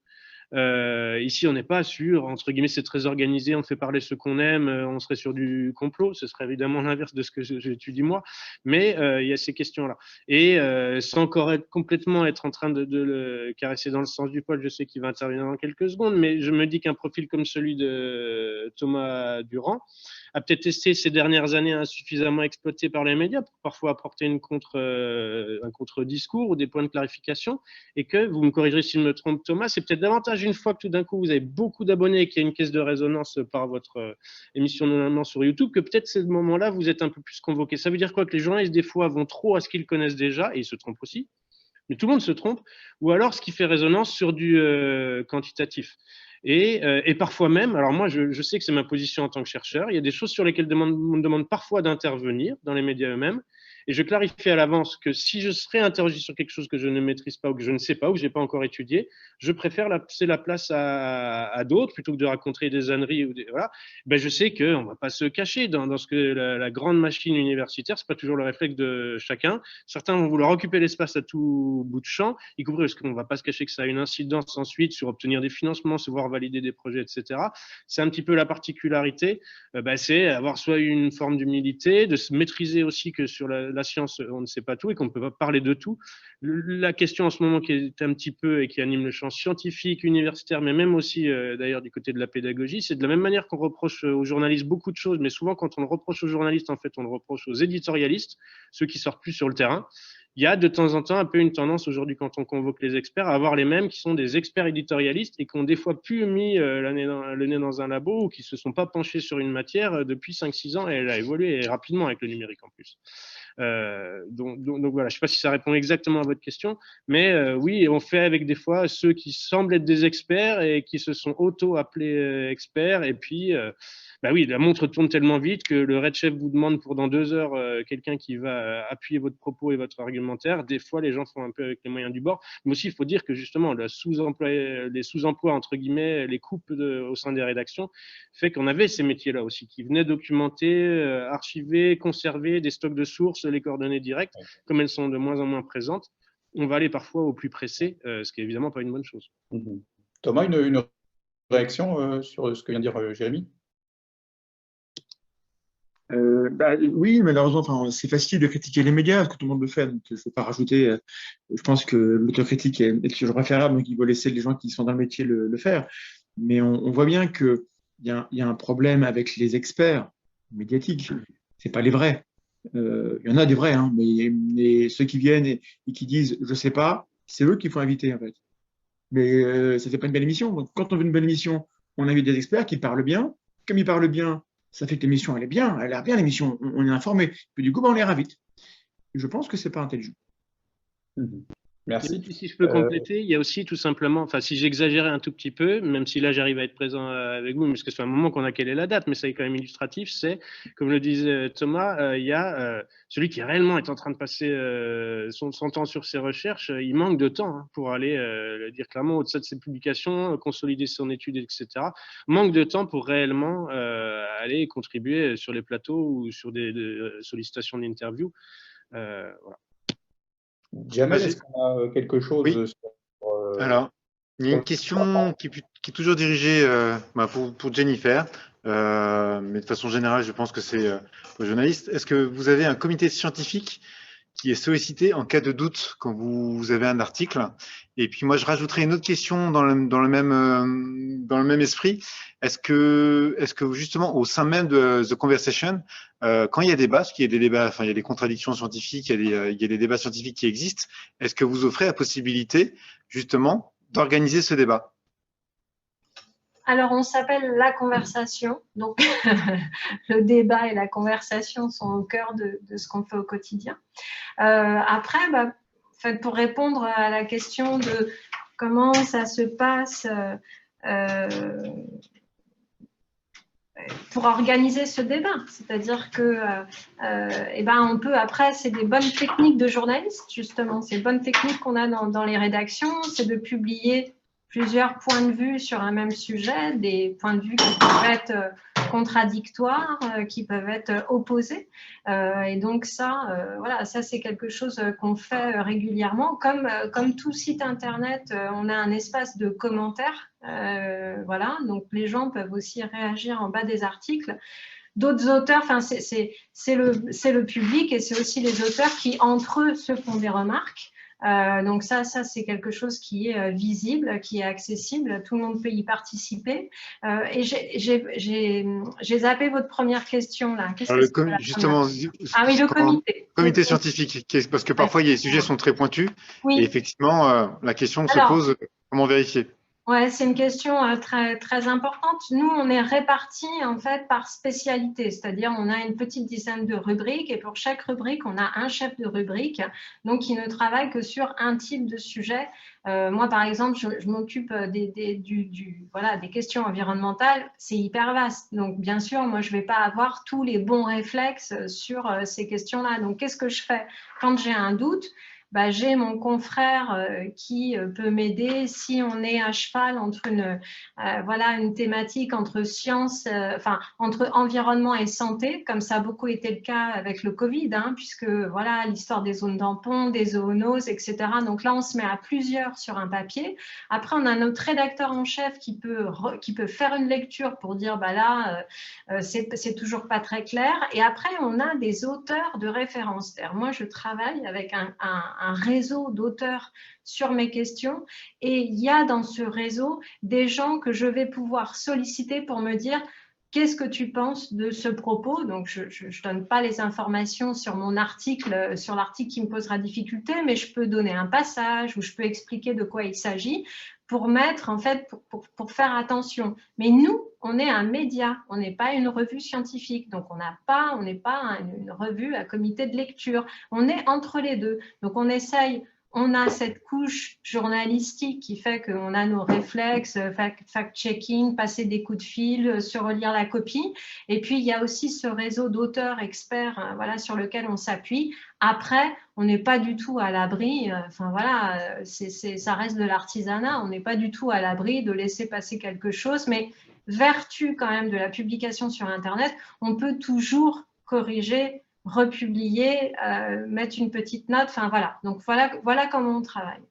Ici, on n'est pas sûr, entre guillemets, c'est très organisé, on fait parler ceux qu'on aime, on serait sur du complot, ce serait évidemment l'inverse de ce que j'étudie moi, mais il y a ces questions-là. Et sans encore complètement être en train de le caresser dans le sens du poil, je sais qu'il va intervenir dans quelques secondes, mais je me dis qu'un profil comme celui de Thomas Durand a peut-être testé ces dernières années insuffisamment exploité par les médias pour parfois apporter un contre-discours ou des points de clarification, et que, vous me corrigerez si je me trompe Thomas, c'est peut-être davantage une fois que tout d'un coup vous avez beaucoup d'abonnés et qu'il y a une caisse de résonance par votre émission normalement sur YouTube, que peut-être ce moment-là vous êtes un peu plus convoqué. Ça veut dire quoi? Que les journalistes des fois vont trop à ce qu'ils connaissent déjà, et ils se trompent aussi, mais tout le monde se trompe, ou alors ce qui fait résonance sur du quantitatif. Et parfois même, alors moi je sais que c'est ma position en tant que chercheur, il y a des choses sur lesquelles on me demande parfois d'intervenir dans les médias eux-mêmes, et je clarifie à l'avance que si je serais interrogé sur quelque chose que je ne maîtrise pas ou que je ne sais pas ou que je n'ai pas encore étudié, je préfère laisser la place à d'autres plutôt que de raconter des âneries. Voilà. Ben, je sais qu'on ne va pas se cacher dans ce que la grande machine universitaire, ce n'est pas toujours le réflexe de chacun. Certains vont vouloir occuper l'espace à tout bout de champ, y compris parce qu'on ne va pas se cacher que ça a une incidence ensuite sur obtenir des financements, se voir valider des projets, etc. C'est un petit peu la particularité, c'est avoir soit une forme d'humilité, de se maîtriser aussi que sur la science, on ne sait pas tout et qu'on ne peut pas parler de tout. La question en ce moment qui est un petit peu et qui anime le champ scientifique, universitaire, mais même aussi d'ailleurs du côté de la pédagogie, c'est de la même manière qu'on reproche aux journalistes beaucoup de choses, mais souvent quand on le reproche aux journalistes, en fait, on le reproche aux éditorialistes, ceux qui sortent plus sur le terrain. Il y a de temps en temps un peu une tendance aujourd'hui quand on convoque les experts à avoir les mêmes qui sont des experts éditorialistes et qui ont des fois plus mis le nez dans un labo ou qui ne se sont pas penchés sur une matière depuis 5-6 ans et elle a évolué rapidement avec le numérique en plus. Donc voilà, je ne sais pas si ça répond exactement à votre question, mais oui, on fait avec des fois ceux qui semblent être des experts et qui se sont auto-appelés experts, et puis oui, la montre tourne tellement vite que le Red Chef vous demande pour dans 2 heures quelqu'un qui va appuyer votre propos et votre argumentaire. Des fois, les gens font un peu avec les moyens du bord, mais aussi il faut dire que justement les sous-emplois entre guillemets, les coupes au sein des rédactions, fait qu'on avait ces métiers-là aussi qui venaient documenter, archiver, conserver des stocks de sources, les coordonnées directes, comme elles sont de moins en moins présentes. On va aller parfois au plus pressé, ce qui est évidemment pas une bonne chose. Thomas, une réaction sur ce que vient de dire Jérémy? Oui, malheureusement, c'est facile de critiquer les médias, parce que tout le monde le fait, donc je ne vais pas rajouter. Je pense que l'autocritique est toujours préférable, donc il faut laisser les gens qui sont dans le métier le faire. Mais on voit bien qu'il y a un problème avec les experts médiatiques. C'est pas les vrais. Il y en a des vrais, mais ceux qui viennent et qui disent « je sais pas », c'est eux qu'il faut inviter en fait. Mais ça fait pas une belle émission. Donc, quand on veut une belle émission, on invite des experts qui parlent bien. Comme ils parlent bien, ça fait que l'émission, elle est bien, elle a l'air bien l'émission, on est informé. Puis du coup, on les invite. Je pense que c'est pas intelligent. Merci. Si je peux compléter, il y a aussi tout simplement, enfin si j'exagérais un tout petit peu, même si là j'arrive à être présent avec vous, parce que c'est un moment qu'on a quelle est la date, mais ça est quand même illustratif, c'est, comme le disait Thomas, il y a celui qui réellement est en train de passer son temps sur ses recherches, il manque de temps pour aller le dire clairement au-delà de ses publications, consolider son étude, etc. Manque de temps pour réellement aller contribuer sur les plateaux ou sur des sollicitations d'interview. Voilà. Jamel, est-ce qu'on a quelque chose sur, Alors, il y a une question qui est toujours dirigée pour Jennifer, mais de façon générale, je pense que c'est aux journalistes. Est-ce que vous avez un comité scientifique qui est sollicité en cas de doute quand vous avez un article? Et puis moi, je rajouterai une autre question dans le même esprit. Est-ce que justement au sein même de The Conversation, quand il y a débat, parce qu'il y a des débats, enfin il y a des contradictions scientifiques, il y a des débats scientifiques qui existent, est-ce que vous offrez la possibilité justement d'organiser ce débat? Alors, on s'appelle La Conversation, donc le débat et la conversation sont au cœur de ce qu'on fait au quotidien. Après, en fait, pour répondre à la question de comment ça se passe pour organiser ce débat, c'est-à-dire que on peut, après, c'est des bonnes techniques de journalistes, justement, c'est des bonnes techniques qu'on a dans les rédactions, c'est de publier plusieurs points de vue sur un même sujet, des points de vue qui peuvent être contradictoires, qui peuvent être opposés. Et donc ça, voilà, ça c'est quelque chose qu'on fait régulièrement. Comme tout site internet, on a un espace de commentaires. Voilà, donc les gens peuvent aussi réagir en bas des articles. D'autres auteurs, enfin c'est le public et c'est aussi les auteurs qui entre eux se font des remarques. Donc ça c'est quelque chose qui est visible, qui est accessible, tout le monde peut y participer. Et j'ai zappé votre première question là. Justement, ah oui, le comité. Comité scientifique, parce que parfois les sujets sont très pointus, oui. Et effectivement la question se pose, comment vérifier? Ouais, c'est une question très, très importante. Nous, on est répartis en fait par spécialité, c'est-à-dire on a une petite dizaine de rubriques et pour chaque rubrique, on a un chef de rubrique, donc qui ne travaille que sur un type de sujet. Moi, par exemple, je m'occupe des questions environnementales, c'est hyper vaste. Donc, bien sûr, moi, je ne vais pas avoir tous les bons réflexes sur ces questions-là. Donc, qu'est-ce que je fais? Quand j'ai un doute, j'ai mon confrère qui peut m'aider si on est à cheval entre une thématique entre science, entre environnement et santé, comme ça a beaucoup été le cas avec le Covid, puisque voilà l'histoire des zones tampons, des zoonoses, etc. Donc là, on se met à plusieurs sur un papier. Après, on a notre rédacteur en chef qui peut faire une lecture pour dire c'est toujours pas très clair. Et après, on a des auteurs de référence. Moi, je travaille avec un réseau d'auteurs sur mes questions et il y a dans ce réseau des gens que je vais pouvoir solliciter pour me dire qu'est-ce que tu penses de ce propos. Donc je ne donne pas les informations sur mon article, sur l'article qui me posera difficulté, mais je peux donner un passage ou je peux expliquer de quoi il s'agit pour mettre, en fait, pour faire attention. Mais nous, on est un média, on n'est pas une revue scientifique, donc on n'est pas une revue à comité de lecture, on est entre les deux. Donc on essaye, on a cette couche journalistique qui fait qu'on a nos réflexes, fact-checking, passer des coups de fil, se relire la copie. Et puis, il y a aussi ce réseau d'auteurs experts sur lequel on s'appuie. Après, on n'est pas du tout à l'abri, ça reste de l'artisanat, on n'est pas du tout à l'abri de laisser passer quelque chose, mais vertu quand même de la publication sur Internet, on peut toujours corriger, republier, mettre une petite note, donc voilà comment on travaille.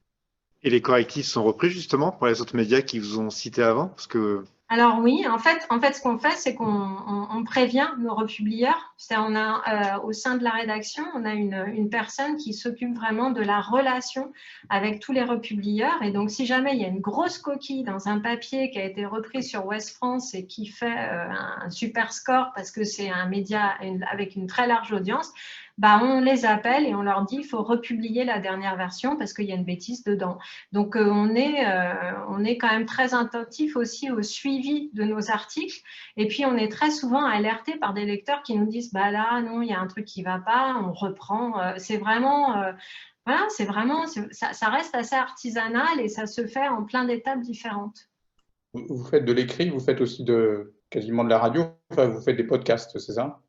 Et les correctifs sont repris justement pour les autres médias qui vous ont cité avant, parce que... Alors oui, en fait, ce qu'on fait, c'est qu'on prévient nos republieurs. On a au sein de la rédaction, on a une personne qui s'occupe vraiment de la relation avec tous les republieurs. Et donc, si jamais il y a une grosse coquille dans un papier qui a été repris sur Ouest France et qui fait un super score parce que c'est un média avec une très large audience, on les appelle et on leur dit il faut republier la dernière version parce qu'il y a une bêtise dedans. Donc, on est quand même très attentif aussi au suivi de nos articles. Et puis, on est très souvent alerté par des lecteurs qui nous disent là, non, il y a un truc qui ne va pas, on reprend. C'est vraiment, ça reste assez artisanal et ça se fait en plein d'étapes différentes. Vous faites de l'écrit, vous faites aussi quasiment de la radio, vous faites des podcasts, c'est ça?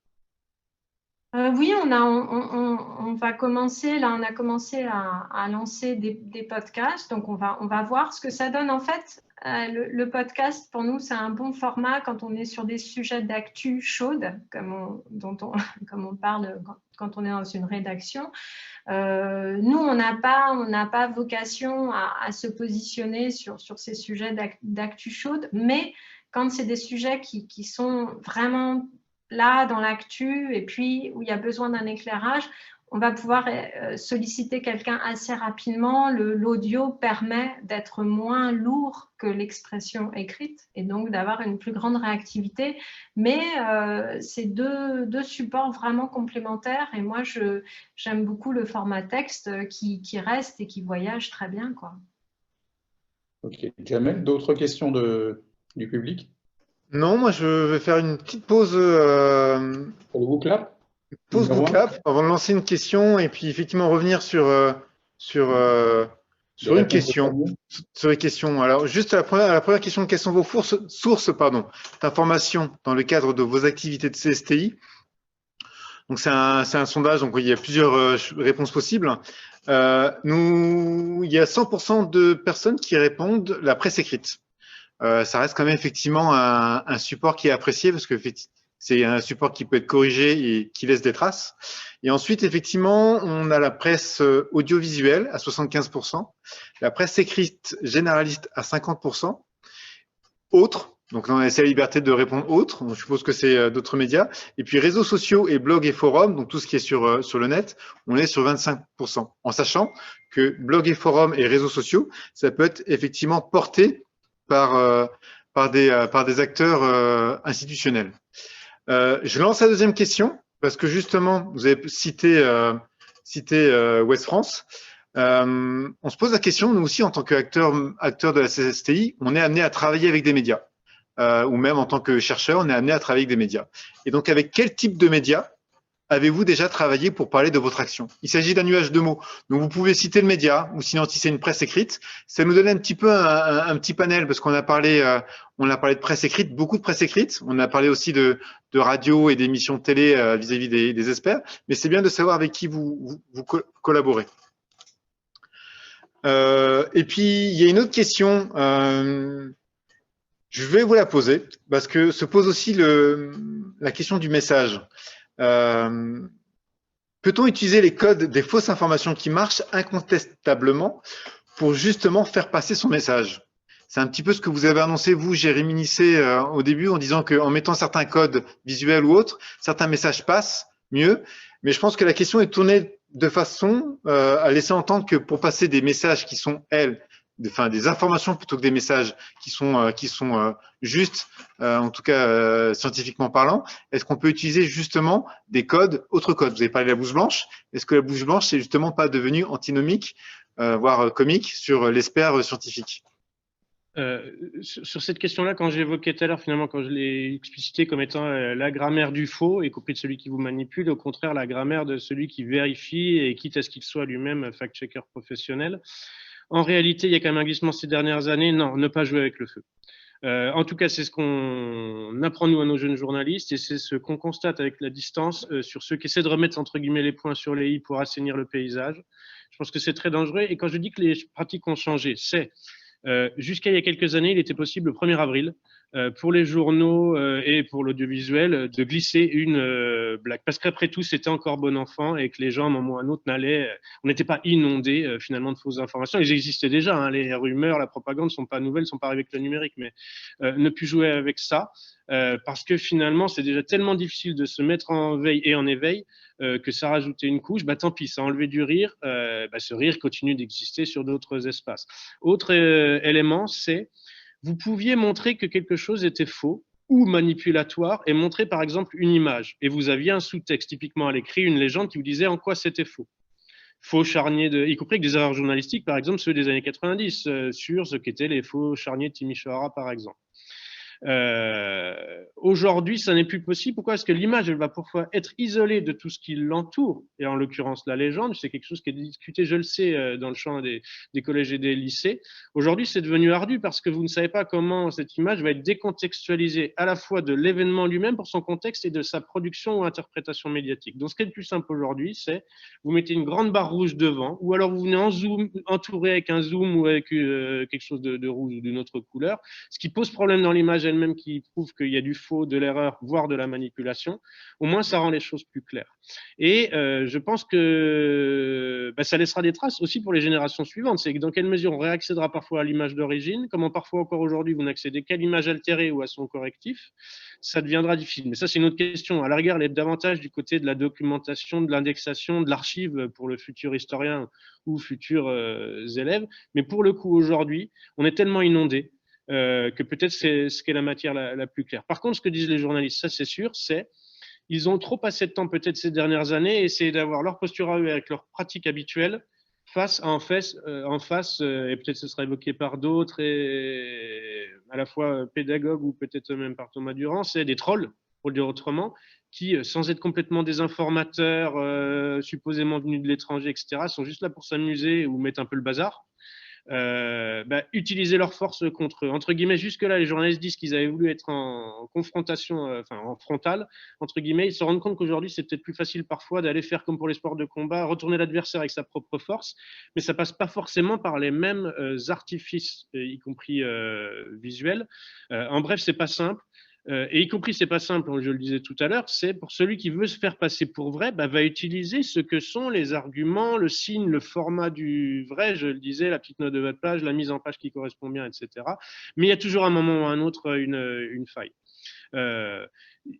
Oui, on va commencer, là, on a commencé à lancer des podcasts, donc on va voir ce que ça donne. En fait, le podcast, pour nous, c'est un bon format quand on est sur des sujets d'actu chaude, comme on parle quand on est dans une rédaction. Nous, on n'a pas vocation à se positionner sur ces sujets d'actu chaude, mais quand c'est des sujets qui sont vraiment là dans l'actu et puis où il y a besoin d'un éclairage, on va pouvoir solliciter quelqu'un assez rapidement. L'audio permet d'être moins lourd que l'expression écrite et donc d'avoir une plus grande réactivité. Mais c'est deux supports vraiment complémentaires et moi, j'aime beaucoup le format texte qui reste et qui voyage très bien, quoi. Ok. Jamel, d'autres questions du public? Non, moi je vais faire une petite pause, Pour le WooClap, pause numéro 1, bouclap avant de lancer une question et puis effectivement revenir sur, euh, les sur une réponses de question. Fabien. Sur les questions. Alors, juste la première question, quelles sont vos sources d'informations dans le cadre de vos activités de CSTI? Donc, c'est un sondage, donc il y a plusieurs réponses possibles. Il y a 100% de personnes qui répondent la presse écrite. Ça reste quand même effectivement un support qui est apprécié parce que c'est un support qui peut être corrigé et qui laisse des traces. Et ensuite, effectivement, on a la presse audiovisuelle à 75%, la presse écrite généraliste à 50%, autres, donc on a laissé la liberté de répondre autres, je suppose que c'est d'autres médias, et puis réseaux sociaux et blogs et forums, donc tout ce qui est sur le net, on est sur 25%, en sachant que blogs et forums et réseaux sociaux, ça peut être effectivement porté par des acteurs institutionnels. Je lance la deuxième question, parce que justement, vous avez cité Ouest France. On se pose la question, nous aussi, en tant qu'acteurs de la CSTI, on est amené à travailler avec des médias. Ou même en tant que chercheur, on est amené à travailler avec des médias. Et donc, avec quel type de médias avez-vous déjà travaillé pour parler de votre action? Il s'agit d'un nuage de mots. Donc, vous pouvez citer le média, ou sinon, si c'est une presse écrite, ça nous donne un petit peu un petit panel, parce qu'on a parlé de presse écrite, beaucoup de presse écrite. On a parlé aussi de radio et d'émissions de télé vis-à-vis des experts. Mais c'est bien de savoir avec qui vous collaborez. Et puis, il y a une autre question. Je vais vous la poser parce que se pose aussi la question du message. Peut-on utiliser les codes des fausses informations qui marchent incontestablement pour justement faire passer son message? C'est un petit peu ce que vous avez annoncé, vous, Jérémy Nisset, au début, en disant qu'en mettant certains codes visuels ou autres, certains messages passent mieux. Mais je pense que la question est tournée de façon à laisser entendre que pour passer des messages qui sont, des informations plutôt que des messages qui sont justes, en tout cas scientifiquement parlant, est-ce qu'on peut utiliser justement des codes, autres codes? Vous avez parlé de la blouse blanche. Est-ce que la blouse blanche, c'est justement pas devenu antinomique, voire comique, sur l'espère scientifique? Sur cette question-là, quand j'ai évoqué tout à l'heure, finalement, quand je l'ai explicité comme étant la grammaire du faux, y compris de celui qui vous manipule, au contraire, la grammaire de celui qui vérifie et quitte à ce qu'il soit lui-même fact-checker professionnel. En réalité, il y a quand même un glissement ces dernières années. Non, ne pas jouer avec le feu. En tout cas, c'est ce qu'on apprend nous à nos jeunes journalistes et c'est ce qu'on constate avec la distance sur ceux qui essaient de remettre entre guillemets les points sur les i pour assainir le paysage. Je pense que c'est très dangereux. Et quand je dis que les pratiques ont changé, c'est jusqu'à il y a quelques années, il était possible le 1er avril pour les journaux et pour l'audiovisuel de glisser une blague. Parce qu'après tout, c'était encore bon enfant et que les gens, à un moment ou à un autre, on n'était pas inondés finalement de fausses informations. Ils existaient déjà, hein, les rumeurs, la propagande ne sont pas nouvelles, ne sont pas arrivées avec le numérique, mais ne plus jouer avec ça. Parce que finalement, c'est déjà tellement difficile de se mettre en veille et en éveil que ça rajoutait une couche, bah tant pis, ça enlevait du rire, ce rire continue d'exister sur d'autres espaces. Autre élément, c'est vous pouviez montrer que quelque chose était faux ou manipulatoire et montrer par exemple une image. Et vous aviez un sous-texte, typiquement à l'écrit, une légende qui vous disait en quoi c'était faux. Faux charniers, y compris avec des erreurs journalistiques, par exemple ceux des années 90, sur ce qu'étaient les faux charniers de Timisoara, par exemple. Aujourd'hui, ça n'est plus possible. Pourquoi? Parce que l'image, elle va parfois être isolée de tout ce qui l'entoure, et en l'occurrence la légende, c'est quelque chose qui est discuté, je le sais, dans le champ des collèges et des lycées. Aujourd'hui, c'est devenu ardu parce que vous ne savez pas comment cette image va être décontextualisée à la fois de l'événement lui-même pour son contexte et de sa production ou interprétation médiatique. Donc, ce qui est le plus simple aujourd'hui, c'est vous mettez une grande barre rouge devant, ou alors vous venez en zoom, entouré avec un zoom ou avec quelque chose de rouge ou d'une autre couleur, ce qui pose problème dans l'image elle-même qui prouve qu'il y a du faux, de l'erreur, voire de la manipulation. Au moins, ça rend les choses plus claires. Et je pense que ça laissera des traces aussi pour les générations suivantes. C'est que dans quelle mesure on réaccédera parfois à l'image d'origine, comment parfois encore aujourd'hui vous n'accédez qu'à l'image altérée ou à son correctif, ça deviendra difficile. Mais ça, c'est une autre question. À la rigueur, elle est davantage du côté de la documentation, de l'indexation, de l'archive pour le futur historien ou futurs élèves. Mais pour le coup, aujourd'hui, on est tellement inondé que peut-être c'est ce qui est la matière la plus claire. Par contre, ce que disent les journalistes, ça c'est sûr, c'est ils ont trop passé de temps peut-être ces dernières années à essayer d'avoir leur posture à eux avec leurs pratiques habituelles en face, et peut-être ce sera évoqué par d'autres, et à la fois pédagogues ou peut-être même par Thomas Durand, c'est des trolls, pour le dire autrement, qui, sans être complètement des informateurs supposément venus de l'étranger, etc., sont juste là pour s'amuser ou mettre un peu le bazar. Utiliser leur force contre eux. Entre guillemets, jusque-là, les journalistes disent qu'ils avaient voulu être en confrontation, en frontale, entre guillemets. Ils se rendent compte qu'aujourd'hui, c'est peut-être plus facile parfois d'aller faire comme pour les sports de combat, retourner l'adversaire avec sa propre force, mais ça passe pas forcément par les mêmes artifices, y compris visuels. En bref, c'est pas simple. Et y compris, c'est pas simple, je le disais tout à l'heure, c'est pour celui qui veut se faire passer pour vrai, va utiliser ce que sont les arguments, le signe, le format du vrai, je le disais, la petite note de votre page, la mise en page qui correspond bien, etc. Mais il y a toujours un moment ou un autre une faille.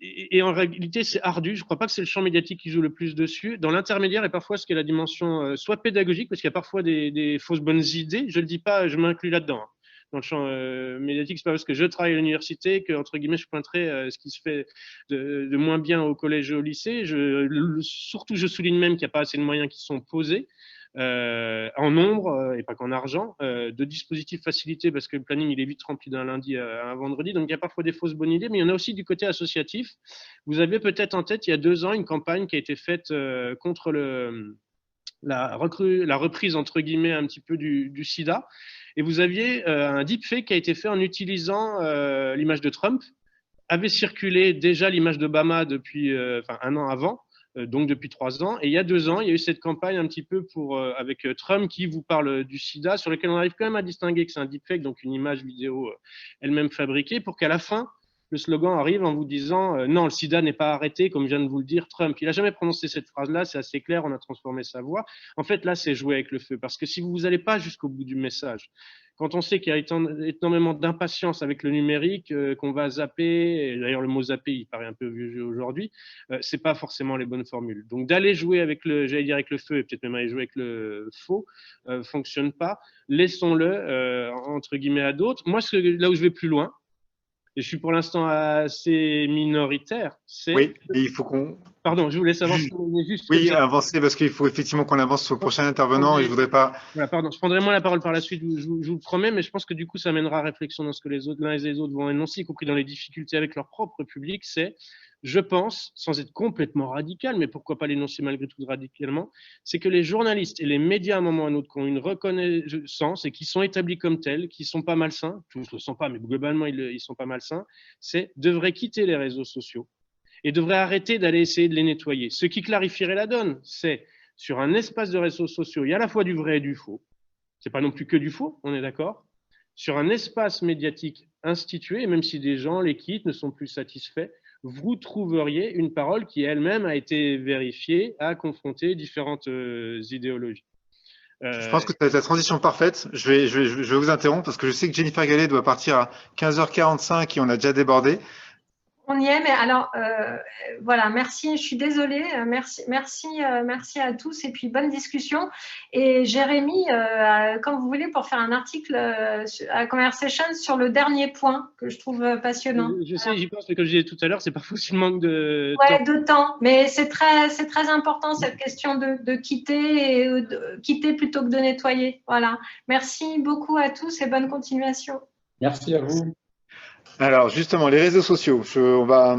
Et en réalité, c'est ardu. Je ne crois pas que c'est le champ médiatique qui joue le plus dessus. Dans l'intermédiaire, et parfois ce qui est la dimension soit pédagogique, parce qu'il y a parfois des fausses bonnes idées. Je ne le dis pas, je m'inclus là-dedans. Dans le champ médiatique, c'est pas parce que je travaille à l'université que, entre guillemets, je pointerai ce qui se fait de moins bien au collège et au lycée. Surtout, je souligne même qu'il n'y a pas assez de moyens qui sont posés en nombre et pas qu'en argent, de dispositifs facilités parce que le planning il est vite rempli d'un lundi à un vendredi. Donc il y a parfois des fausses bonnes idées, mais il y en a aussi du côté associatif. Vous avez peut-être en tête il y a 2 ans une campagne qui a été faite contre la reprise entre guillemets un petit peu du sida. Et vous aviez un deepfake qui a été fait en utilisant l'image de Trump. Avait circulé déjà l'image d'Obama depuis 1 an avant, donc depuis 3 ans. Et il y a 2 ans, il y a eu cette campagne un petit peu avec Trump qui vous parle du sida, sur lequel on arrive quand même à distinguer que c'est un deepfake, donc une image vidéo elle-même fabriquée, pour qu'à la fin, le slogan arrive en vous disant non, le sida n'est pas arrêté, comme vient de vous le dire Trump. Il n'a jamais prononcé cette phrase-là, c'est assez clair, on a transformé sa voix. En fait, là, c'est jouer avec le feu, parce que si vous n'allez pas jusqu'au bout du message, quand on sait qu'il y a énormément d'impatience avec le numérique, qu'on va zapper, et d'ailleurs le mot zapper, il paraît un peu vieux jeu aujourd'hui, c'est pas forcément les bonnes formules. Donc d'aller jouer avec avec le feu, et peut-être même aller jouer avec le faux, fonctionne pas. Laissons-le, entre guillemets, à d'autres. Moi, là où je vais plus loin, et je suis pour l'instant assez minoritaire, c'est… Oui, et il faut qu'on… Pardon, je voulais savoir si on est juste… Oui, avancer, parce qu'il faut effectivement qu'on avance sur le prochain intervenant, et je voudrais pas… Voilà, pardon, je prendrai moins la parole par la suite, je vous le promets, mais je pense que du coup, ça mènera à réflexion dans ce que l'un et les autres vont énoncer, y compris dans les difficultés avec leur propre public, c'est… Je pense, sans être complètement radical, mais pourquoi pas l'énoncer malgré tout radicalement, c'est que les journalistes et les médias à un moment ou à un autre qui ont une reconnaissance et qui sont établis comme tels, qui sont pas malsains, tous ne le sont pas, mais globalement ils sont pas malsains, devraient quitter les réseaux sociaux et devraient arrêter d'aller essayer de les nettoyer. Ce qui clarifierait la donne, c'est sur un espace de réseaux sociaux, il y a à la fois du vrai et du faux. C'est pas non plus que du faux, on est d'accord. Sur un espace médiatique institué, et même si des gens les quittent, ne sont plus satisfaits, vous trouveriez une parole qui elle-même a été vérifiée, a confronté différentes idéologies. Je pense que tu as la transition parfaite. Je vais vous interrompre parce que je sais que Jennifer Gallet doit partir à 15h45 et on a déjà débordé. On y est, mais alors, voilà, merci, je suis désolée, merci à tous et puis bonne discussion. Et Jérémy, quand vous voulez, pour faire un article à Conversation sur le dernier point que je trouve passionnant. Je sais, j'y pense, mais comme je disais tout à l'heure, c'est parfois aussi le manque de temps. De temps, mais c'est très important cette question de quitter, et quitter plutôt que de nettoyer. Voilà, merci beaucoup à tous et bonne continuation. Merci à vous. Alors justement, les réseaux sociaux, on va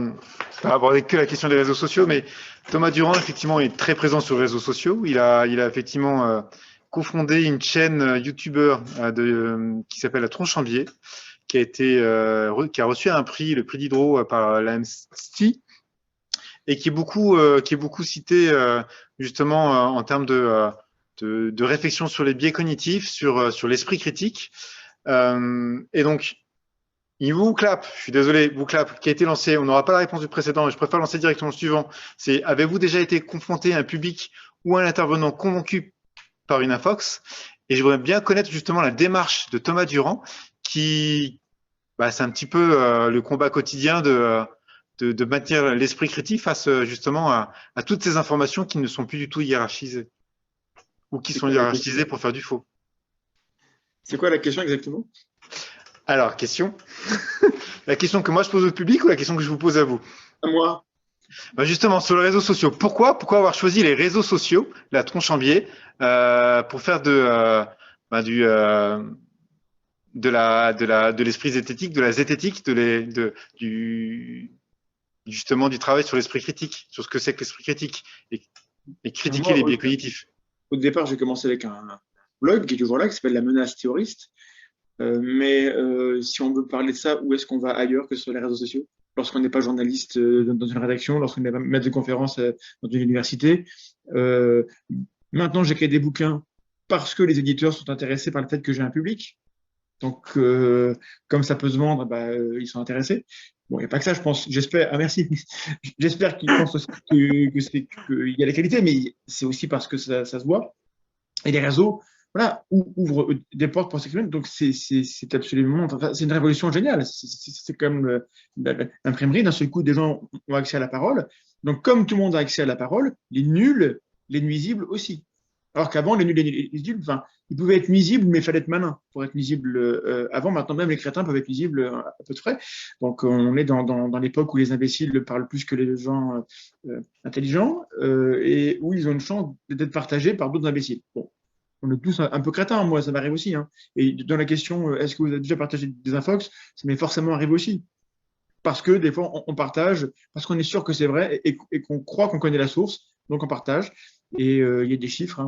pas aborder que la question des réseaux sociaux, mais Thomas Durand, effectivement, est très présent sur les réseaux sociaux. Il a effectivement cofondé une chaîne youtubeur qui s'appelle La Tronchambier, qui a reçu un prix, le prix Diderot par l'AMSTI, et qui est beaucoup cité justement en termes de réflexion sur les biais cognitifs, sur l'esprit critique. Et donc, il vous clap, je suis désolé, vous clap, qui a été lancé. On n'aura pas la réponse du précédent, et je préfère lancer directement le suivant. C'est, avez-vous déjà été confronté à un public ou à un intervenant convaincu par une infox? Et je voudrais bien connaître justement la démarche de Thomas Durand, qui, c'est un petit peu le combat quotidien de maintenir l'esprit critique face justement à toutes ces informations qui ne sont plus du tout hiérarchisées, ou qui sont hiérarchisées pour faire du faux. C'est quoi la question exactement? Alors, question. La question que moi je pose au public ou la question que je vous pose à vous? À moi. Bah justement, sur les réseaux sociaux, pourquoi avoir choisi les réseaux sociaux, la tronche en biais, pour faire de l'esprit zététique, de la zététique, justement du travail sur l'esprit critique, sur ce que c'est que l'esprit critique, et critiquer les biais cognitifs. Au départ, j'ai commencé avec un blog qui est toujours là, qui s'appelle La Menace Théoriste. Mais si on veut parler de ça, où est-ce qu'on va ailleurs que sur les réseaux sociaux? Lorsqu'on n'est pas journaliste dans une rédaction, lorsqu'on n'est pas maître de conférence dans une université. Maintenant, j'écris des bouquins parce que les éditeurs sont intéressés par le fait que j'ai un public. Donc, comme ça peut se vendre, ils sont intéressés. Bon, il n'y a pas que ça, je pense. J'espère. Ah, merci. J'espère qu'ils pensent aussi qu'il y a la qualité, mais c'est aussi parce que ça se voit. Et les réseaux, voilà, ouvrent des portes pour s'exprimer. Donc, c'est absolument, enfin, c'est une révolution géniale. C'est comme l'imprimerie. D'un seul coup, des gens ont accès à la parole. Donc, comme tout le monde a accès à la parole, les nuls, les nuisibles aussi. Alors qu'avant, les nuls et les nuisibles, enfin, ils pouvaient être nuisibles, mais il fallait être malin pour être nuisible avant. Maintenant, même les crétins peuvent être nuisibles à peu de frais. Donc, on est dans l'époque où les imbéciles parlent plus que les gens intelligents et où ils ont une chance d'être partagés par d'autres imbéciles. Bon, on est tous un peu crétins, moi, ça m'arrive aussi. Hein. Et dans la question, est-ce que vous avez déjà partagé des infox? Ça m'est forcément arrivé aussi. Parce que des fois, on partage, parce qu'on est sûr que c'est vrai et qu'on croit qu'on connaît la source, donc on partage. Et il y a des chiffres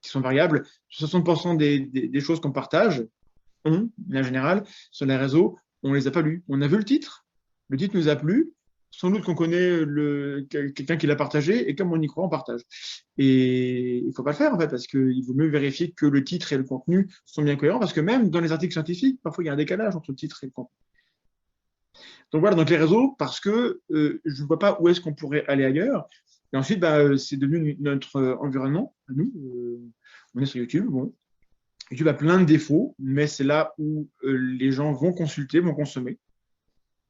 qui sont variables. 60% des choses qu'on partage, en général, sur les réseaux, on ne les a pas lues. On a vu le titre nous a plu, sans doute qu'on connaît quelqu'un qui l'a partagé, et comme on y croit, on partage. Et il ne faut pas le faire, en fait, parce qu'il vaut mieux vérifier que le titre et le contenu sont bien cohérents, parce que même dans les articles scientifiques, parfois il y a un décalage entre le titre et le contenu. Donc voilà, donc les réseaux, parce que je ne vois pas où est-ce qu'on pourrait aller ailleurs. Et ensuite, c'est devenu notre environnement, à nous. On est sur YouTube. Bon. YouTube a plein de défauts, mais c'est là où les gens vont consulter, vont consommer.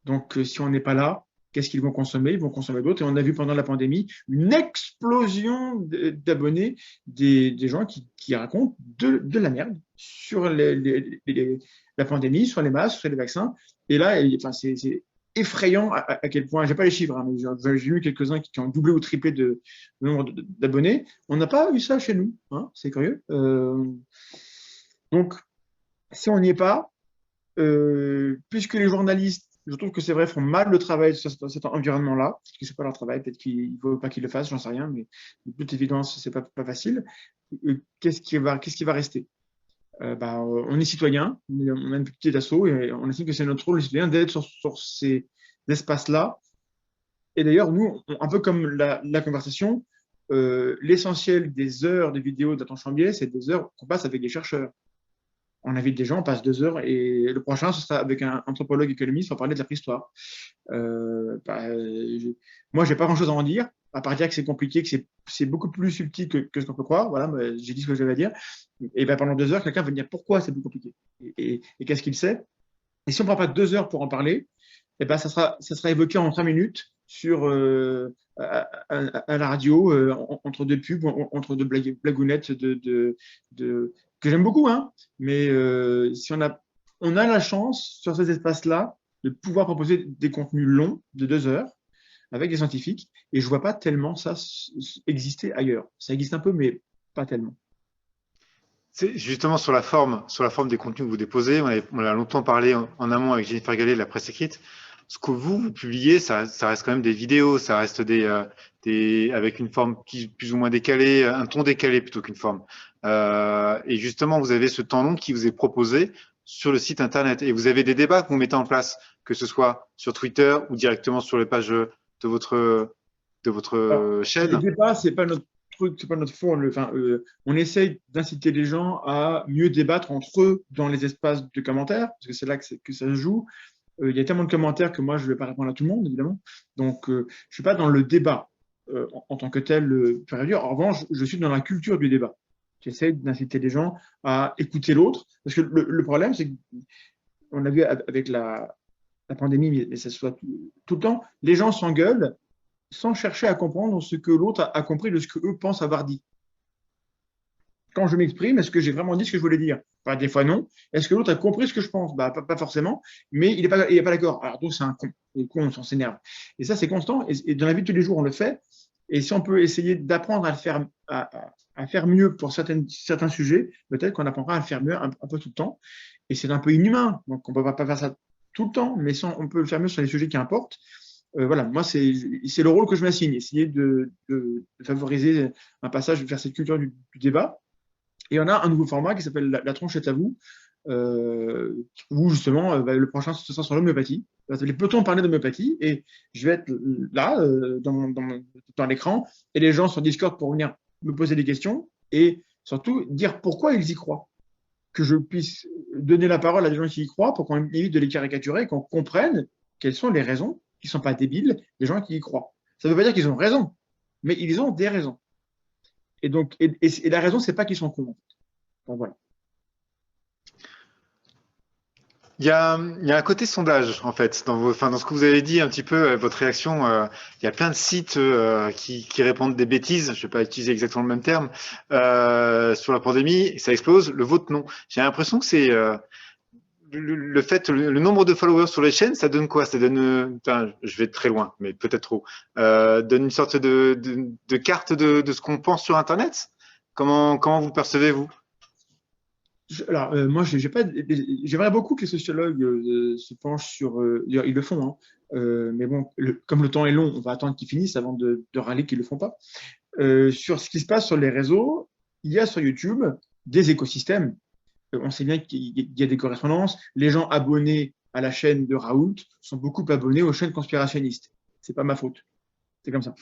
Donc, si on n'est pas là, qu'est-ce qu'ils vont consommer? Ils vont consommer d'autres. Et on a vu pendant la pandémie une explosion d'abonnés, des gens qui racontent de la merde sur la pandémie, sur les masques, sur les vaccins. Et là, enfin, c'est effrayant à quel point, j'ai pas les chiffres, hein, mais j'ai eu quelques-uns qui ont doublé ou triplé de nombre d'abonnés. On n'a pas eu ça chez nous, hein, c'est curieux. Donc, si on n'y est pas, puisque les journalistes, je trouve que c'est vrai, font mal le travail sur cet environnement-là, parce que c'est pas leur travail, peut-être qu'il ne faut pas qu'ils le fassent, j'en sais rien, mais de toute évidence, c'est pas facile. Qu'est-ce qui va rester? On est citoyen, on a une petite asso et on estime que c'est notre rôle, les citoyens, d'être sur ces espaces-là. Et d'ailleurs, nous, un peu comme la conversation, l'essentiel des heures de vidéos d'Attention Biais, c'est des heures qu'on passe avec des chercheurs. On invite des gens, on passe 2 heures et le prochain, ce sera avec un anthropologue économiste pour parler de la préhistoire. Moi, j'ai pas grand-chose à en dire, à part dire que c'est compliqué, que c'est beaucoup plus subtil que ce qu'on peut croire. Voilà, j'ai dit ce que j'avais à dire. Et pendant 2 heures, quelqu'un va me dire pourquoi c'est plus compliqué et qu'est-ce qu'il sait. Et si on ne prend pas 2 heures pour en parler, ça sera évoqué en 3 minutes sur à la radio, entre 2 pubs, entre 2 blagounettes que j'aime beaucoup, hein, mais si on a la chance sur ces espaces-là de pouvoir proposer des contenus longs de 2 heures avec des scientifiques, et je ne vois pas tellement ça exister ailleurs. Ça existe un peu, mais pas tellement. C'est justement sur la forme des contenus que vous déposez. On a longtemps parlé en amont avec Jennifer Gallet de la presse écrite. Ce que vous publiez, ça reste quand même des vidéos, ça reste avec une forme plus ou moins décalée, un ton décalé plutôt qu'une forme. Et justement, vous avez ce temps long qui vous est proposé sur le site internet. Et vous avez des débats que vous mettez en place, que ce soit sur Twitter ou directement sur les pages de votre chaîne. Les débats, c'est pas notre truc, c'est pas notre fond. On essaye d'inciter les gens à mieux débattre entre eux dans les espaces de commentaires, parce que c'est là que ça se joue. Il y a tellement de commentaires que moi, je ne vais pas répondre à tout le monde, évidemment. Donc, je ne suis pas dans le débat en tant que tel. En revanche, je suis dans la culture du débat. J'essaie d'inciter les gens à écouter l'autre. Parce que le problème, c'est qu'on a vu avec la pandémie, mais ça se voit tout le temps, les gens s'engueulent sans chercher à comprendre ce que l'autre a compris de ce qu'eux pensent avoir dit. Quand je m'exprime, est-ce que j'ai vraiment dit ce que je voulais dire? Enfin, des fois non. Est-ce que l'autre a compris ce que je pense? Bah, pas forcément, mais il est pas d'accord. Alors donc c'est un con. Le con, on s'énerve. Et ça, c'est constant. Et dans la vie de tous les jours, on le fait. Et si on peut essayer d'apprendre à le faire, à faire mieux pour certains sujets, peut-être qu'on apprendra à le faire mieux un peu tout le temps. Et c'est un peu inhumain. Donc on ne peut pas faire ça tout le temps, mais on peut le faire mieux sur les sujets qui importent. Voilà, moi, c'est le rôle que je m'assigne, essayer de favoriser un passage vers cette culture du débat. Et on a un nouveau format qui s'appelle la tronche est à vous, où justement, le prochain, ce sera sur l'homéopathie. Les peut-on parler d'homéopathie? Et je vais être là, dans l'écran, et les gens sur Discord pour venir me poser des questions et surtout dire pourquoi ils y croient. Que je puisse donner la parole à des gens qui y croient pour qu'on évite de les caricaturer et qu'on comprenne quelles sont les raisons, qui ne sont pas débiles, des gens qui y croient. Ça ne veut pas dire qu'ils ont raison, mais ils ont des raisons. Et donc, et la raison, c'est pas qu'ils sont cons. Donc, voilà. Il y a un côté sondage, en fait, dans ce que vous avez dit un petit peu, votre réaction. Il y a plein de sites qui répondent des bêtises, je ne vais pas utiliser exactement le même terme, sur la pandémie, et ça explose. Le vôtre, non. J'ai l'impression que c'est le nombre de followers sur les chaînes, ça donne quoi? Ça donne, je vais très loin, mais peut-être trop. Donne une sorte de carte de ce qu'on pense sur Internet? Comment vous percevez-vous? Alors, moi, j'aimerais beaucoup que les sociologues se penchent sur. D'ailleurs, ils le font, hein. Mais bon, comme le temps est long, on va attendre qu'ils finissent avant de râler qu'ils ne le font pas. Sur ce qui se passe sur les réseaux, il y a sur YouTube des écosystèmes. On sait bien qu'il y a des correspondances. Les gens abonnés à la chaîne de Raoult sont beaucoup abonnés aux chaînes conspirationnistes. C'est pas ma faute. C'est comme ça.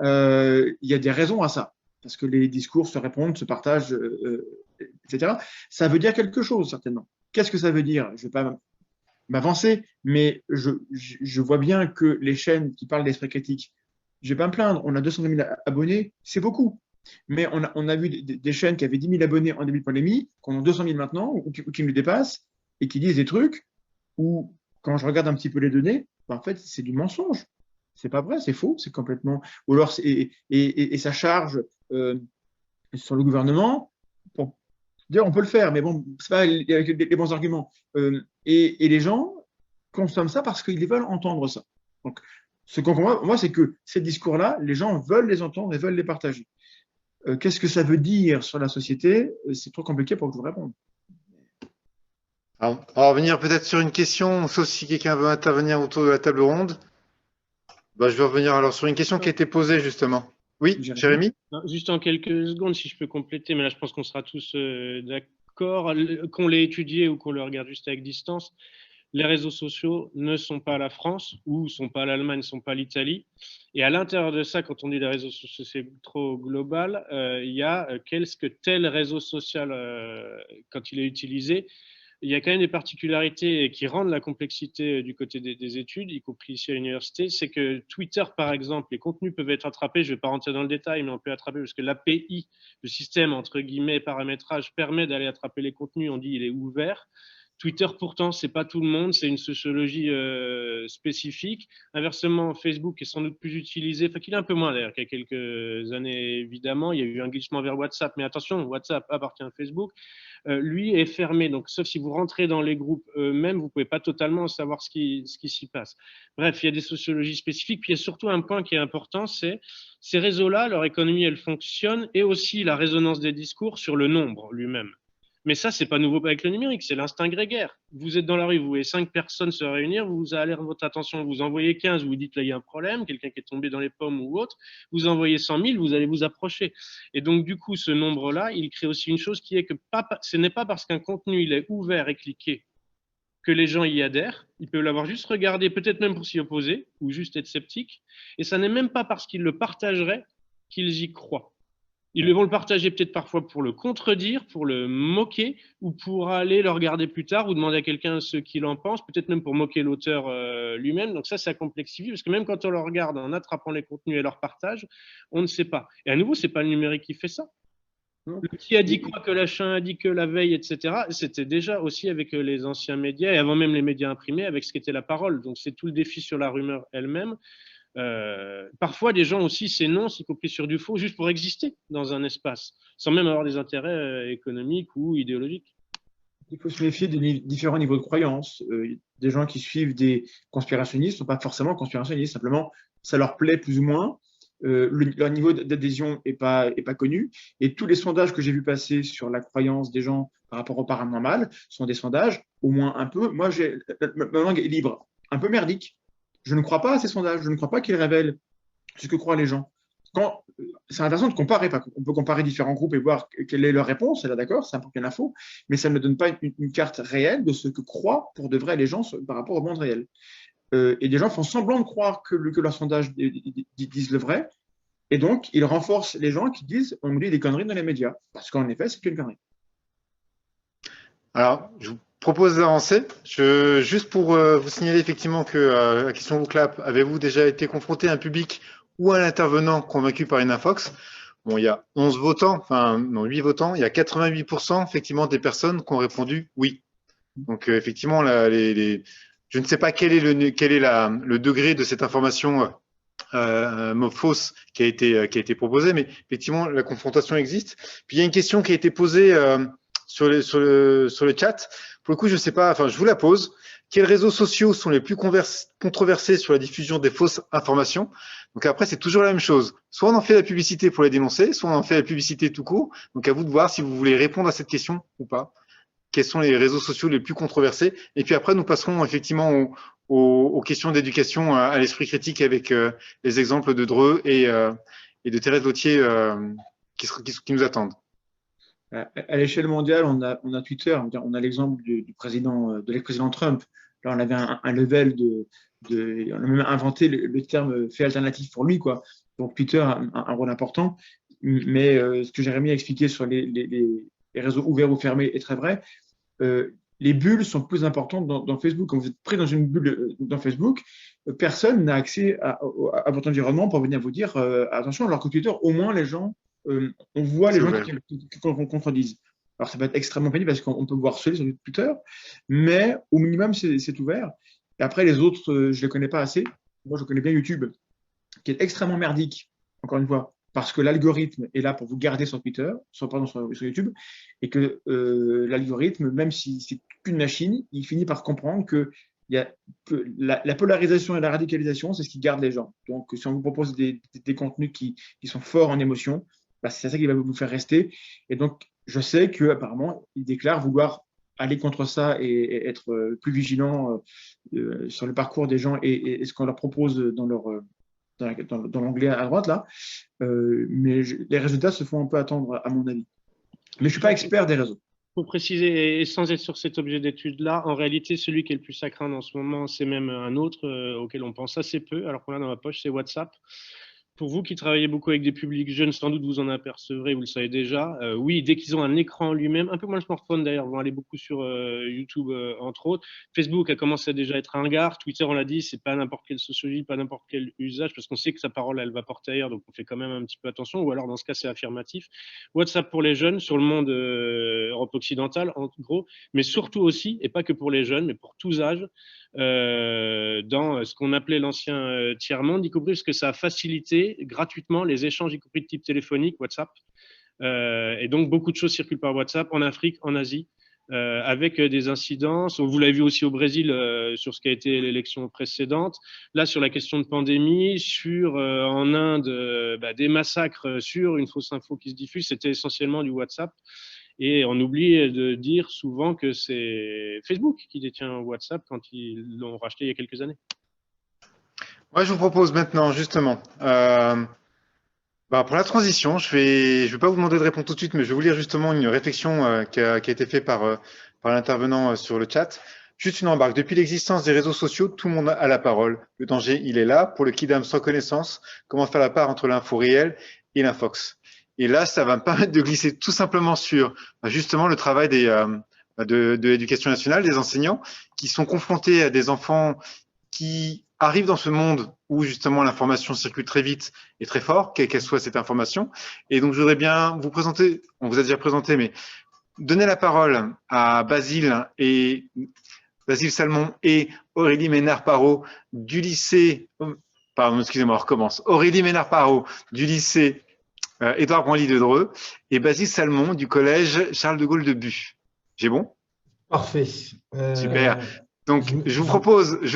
Il y a des raisons à ça, parce que les discours se répondent, se partagent, etc. Ça veut dire quelque chose, certainement. Qu'est-ce que ça veut dire? Je ne vais pas m'avancer, mais je vois bien que les chaînes qui parlent d'esprit critique, je ne vais pas me plaindre, on a 200 000 abonnés, c'est beaucoup. Mais on a vu des chaînes qui avaient 10 000 abonnés en début de pandémie, qui en ont 200 000 maintenant, ou qui nous dépassent, et qui disent des trucs où, quand je regarde un petit peu les données, ben, en fait, c'est du mensonge. C'est pas vrai, c'est faux, c'est complètement. Ou alors, et ça charge sur le gouvernement. Bon, d'ailleurs, on peut le faire, mais bon, c'est pas avec les bons arguments. Et les gens consomment ça parce qu'ils veulent entendre ça. Donc, ce qu'on comprend, moi, c'est que ces discours-là, les gens veulent les entendre et veulent les partager. Qu'est-ce que ça veut dire sur la société? C'est trop compliqué pour que je vous réponde. Alors, on va revenir peut-être sur une question, sauf si quelqu'un veut intervenir autour de la table ronde. Bah, je vais revenir alors sur une question qui a été posée justement. Oui, Jérémy? Juste en quelques secondes, si je peux compléter, mais là je pense qu'on sera tous d'accord, qu'on l'ait étudié ou qu'on le regarde juste avec distance. Les réseaux sociaux ne sont pas la France, ou sont pas l'Allemagne, ne sont pas l'Italie. Et à l'intérieur de ça, quand on dit les réseaux sociaux, c'est trop global, il y a qu'est-ce que tel réseau social, quand il est utilisé, il y a quand même des particularités qui rendent la complexité du côté des études, y compris ici à l'université. C'est que Twitter, par exemple, les contenus peuvent être attrapés. Je ne vais pas rentrer dans le détail, mais on peut attraper parce que l'API, le système entre guillemets paramétrage, permet d'aller attraper les contenus. On dit il est ouvert. Twitter, pourtant, c'est pas tout le monde, c'est une sociologie spécifique. Inversement, Facebook est sans doute plus utilisé, enfin qu'il est un peu moins d'ailleurs qu'il y a quelques années, évidemment. Il y a eu un glissement vers WhatsApp, mais attention, WhatsApp appartient à Facebook. Lui est fermé, donc sauf si vous rentrez dans les groupes eux-mêmes, vous ne pouvez pas totalement savoir ce qui s'y passe. Bref, il y a des sociologies spécifiques, puis il y a surtout un point qui est important, c'est ces réseaux-là, leur économie, elle fonctionne, et aussi la résonance des discours sur le nombre lui-même. Mais ça, c'est pas nouveau avec le numérique, c'est l'instinct grégaire. Vous êtes dans la rue, vous voyez 5 personnes se réunir, vous allez votre attention, vous envoyez 15, vous dites là, il y a un problème, quelqu'un qui est tombé dans les pommes ou autre, vous envoyez 100 000, vous allez vous approcher. Et donc, du coup, ce nombre-là, il crée aussi une chose qui est que ce n'est pas parce qu'un contenu, il est ouvert et cliqué que les gens y adhèrent. Ils peuvent l'avoir juste regardé, peut-être même pour s'y opposer, ou juste être sceptiques. Et ça n'est même pas parce qu'ils le partageraient qu'ils y croient. Ils vont le partager peut-être parfois pour le contredire, pour le moquer, ou pour aller le regarder plus tard, ou demander à quelqu'un ce qu'il en pense, peut-être même pour moquer l'auteur lui-même. Donc ça complexifie, parce que même quand on le regarde en attrapant les contenus et leur partage, on ne sait pas. Et à nouveau, c'est pas le numérique qui fait ça. Qui a dit quoi, que Lachin a dit que la veille, etc. C'était déjà aussi avec les anciens médias, et avant même les médias imprimés, avec ce qu'était la parole. Donc c'est tout le défi sur la rumeur elle-même. Parfois, des gens aussi s'énoncent, y compris sur du faux, juste pour exister dans un espace, sans même avoir des intérêts économiques ou idéologiques. Il faut se méfier des différents niveaux de croyance. Des gens qui suivent des conspirationnistes ne sont pas forcément conspirationnistes, simplement ça leur plaît plus ou moins. Leur niveau d'adhésion est pas connu. Et tous les sondages que j'ai vu passer sur la croyance des gens par rapport au paranormal sont des sondages, au moins un peu. Moi, ma langue est libre, un peu merdique. Je ne crois pas à ces sondages. Je ne crois pas qu'ils révèlent ce que croient les gens. C'est intéressant de comparer. On peut comparer différents groupes et voir quelle est leur réponse. Là, d'accord, c'est important l'info, mais ça ne donne pas une carte réelle de ce que croient pour de vrai les gens par rapport au monde réel. Et des gens font semblant de croire que leurs sondages disent le vrai, et donc ils renforcent les gens qui disent on nous dit des conneries dans les médias, parce qu'en effet, c'est une connerie. Alors, je vous propose d'avancer. Juste pour vous signaler effectivement que la question vous clap, avez-vous déjà été confronté à un public ou à un intervenant convaincu par une infox? Bon, il y a 11 votants, enfin non, 8 votants, il y a 88% effectivement des personnes qui ont répondu oui. Donc effectivement, je ne sais pas quel est le degré de cette information fausse qui a été proposée, mais effectivement la confrontation existe. Puis il y a une question qui a été posée sur le chat. Pour le coup, je sais pas, enfin je vous la pose. Quels réseaux sociaux sont les plus controversés sur la diffusion des fausses informations? Donc après, c'est toujours la même chose. Soit on en fait la publicité pour les dénoncer, soit on en fait la publicité tout court. Donc à vous de voir si vous voulez répondre à cette question ou pas. Quels sont les réseaux sociaux les plus controversés? Et puis après, nous passerons effectivement aux questions d'éducation à l'esprit critique avec les exemples de Dreux et de Thérèse Lautier qui nous attendent. À l'échelle mondiale, on a Twitter, on a l'exemple de l'ex-président Trump. Là, on avait un level on a même inventé le terme fait alternatif pour lui, quoi. Donc Twitter a un rôle important. Mais ce que Jérémy a expliqué sur les réseaux ouverts ou fermés est très vrai. Les bulles sont plus importantes dans Facebook. Quand vous êtes pris dans une bulle dans Facebook, personne n'a accès à votre environnement pour venir vous dire attention, alors que Twitter, au moins les gens, on voit les gens qui contredisent. Alors ça peut être extrêmement pénible parce qu'on peut vous harceler sur Twitter, mais au minimum c'est ouvert. Et après les autres, je ne les connais pas assez. Moi je connais bien YouTube, qui est extrêmement merdique, encore une fois, parce que l'algorithme est là pour vous garder sur Twitter, sur YouTube, et que l'algorithme, même si c'est qu'une machine, il finit par comprendre que la polarisation et la radicalisation, c'est ce qui garde les gens. Donc, si on vous propose des contenus qui sont forts en émotion, bah, c'est ça qui va vous faire rester. Et donc, je sais qu'apparemment, il déclare vouloir aller contre ça et être plus vigilant sur le parcours des gens et ce qu'on leur propose dans l'onglet à droite, là. Mais les résultats se font un peu attendre, à mon avis. Mais je ne suis pas expert des réseaux. Pour préciser, et sans être sur cet objet d'étude-là, en réalité, celui qui est le plus à craindre en ce moment, c'est même un autre auquel on pense assez peu, alors qu'on l'a dans la poche, c'est WhatsApp. Pour vous qui travaillez beaucoup avec des publics jeunes, sans doute vous en apercevrez, vous le savez déjà. Oui, dès qu'ils ont un écran lui-même, un peu moins le smartphone d'ailleurs, vont aller beaucoup sur YouTube entre autres. Facebook a commencé à déjà être ringard. Twitter, on l'a dit, c'est pas n'importe quelle sociologie, pas n'importe quel usage, parce qu'on sait que sa parole, elle va porter ailleurs, donc on fait quand même un petit peu attention. Ou alors dans ce cas, c'est affirmatif. WhatsApp pour les jeunes, sur le monde Europe occidentale, en gros, mais surtout aussi, et pas que pour les jeunes, mais pour tous âges. Dans ce qu'on appelait l'ancien tiers-monde, y compris parce que ça a facilité gratuitement les échanges, y compris de type téléphonique, WhatsApp. Et donc, beaucoup de choses circulent par WhatsApp en Afrique, en Asie, avec des incidences. Vous l'avez vu aussi au Brésil sur ce qui a été l'élection précédente. Là, sur la question de pandémie, sur en Inde, des massacres sur une fausse info qui se diffuse, c'était essentiellement du WhatsApp. Et on oublie de dire souvent que c'est Facebook qui détient WhatsApp quand ils l'ont racheté il y a quelques années. Moi, je vous propose maintenant, justement, pour la transition, je vais pas vous demander de répondre tout de suite, mais je vais vous lire justement une réflexion qui a été faite par l'intervenant sur le chat. Juste une remarque. Depuis l'existence des réseaux sociaux, tout le monde a la parole. Le danger, il est là. Pour le kidam sans connaissance, comment faire la part entre l'info réelle et l'infox? Et là, ça va me permettre de glisser tout simplement sur justement le travail de l'éducation nationale, des enseignants qui sont confrontés à des enfants qui arrivent dans ce monde où justement l'information circule très vite et très fort, quelle qu'elle soit cette information. Et donc, je voudrais bien vous présenter, on vous a déjà présenté, mais donner la parole à Basile Salmon et Aurélie Ménard-Parot du lycée, pardon, excusez-moi, on recommence. Aurélie Ménard-Parot du lycée Édouard Branly de Dreux et Basile Salmon du collège Charles de Gaulle de Bu. J'ai bon? Parfait. Super. Donc, je, je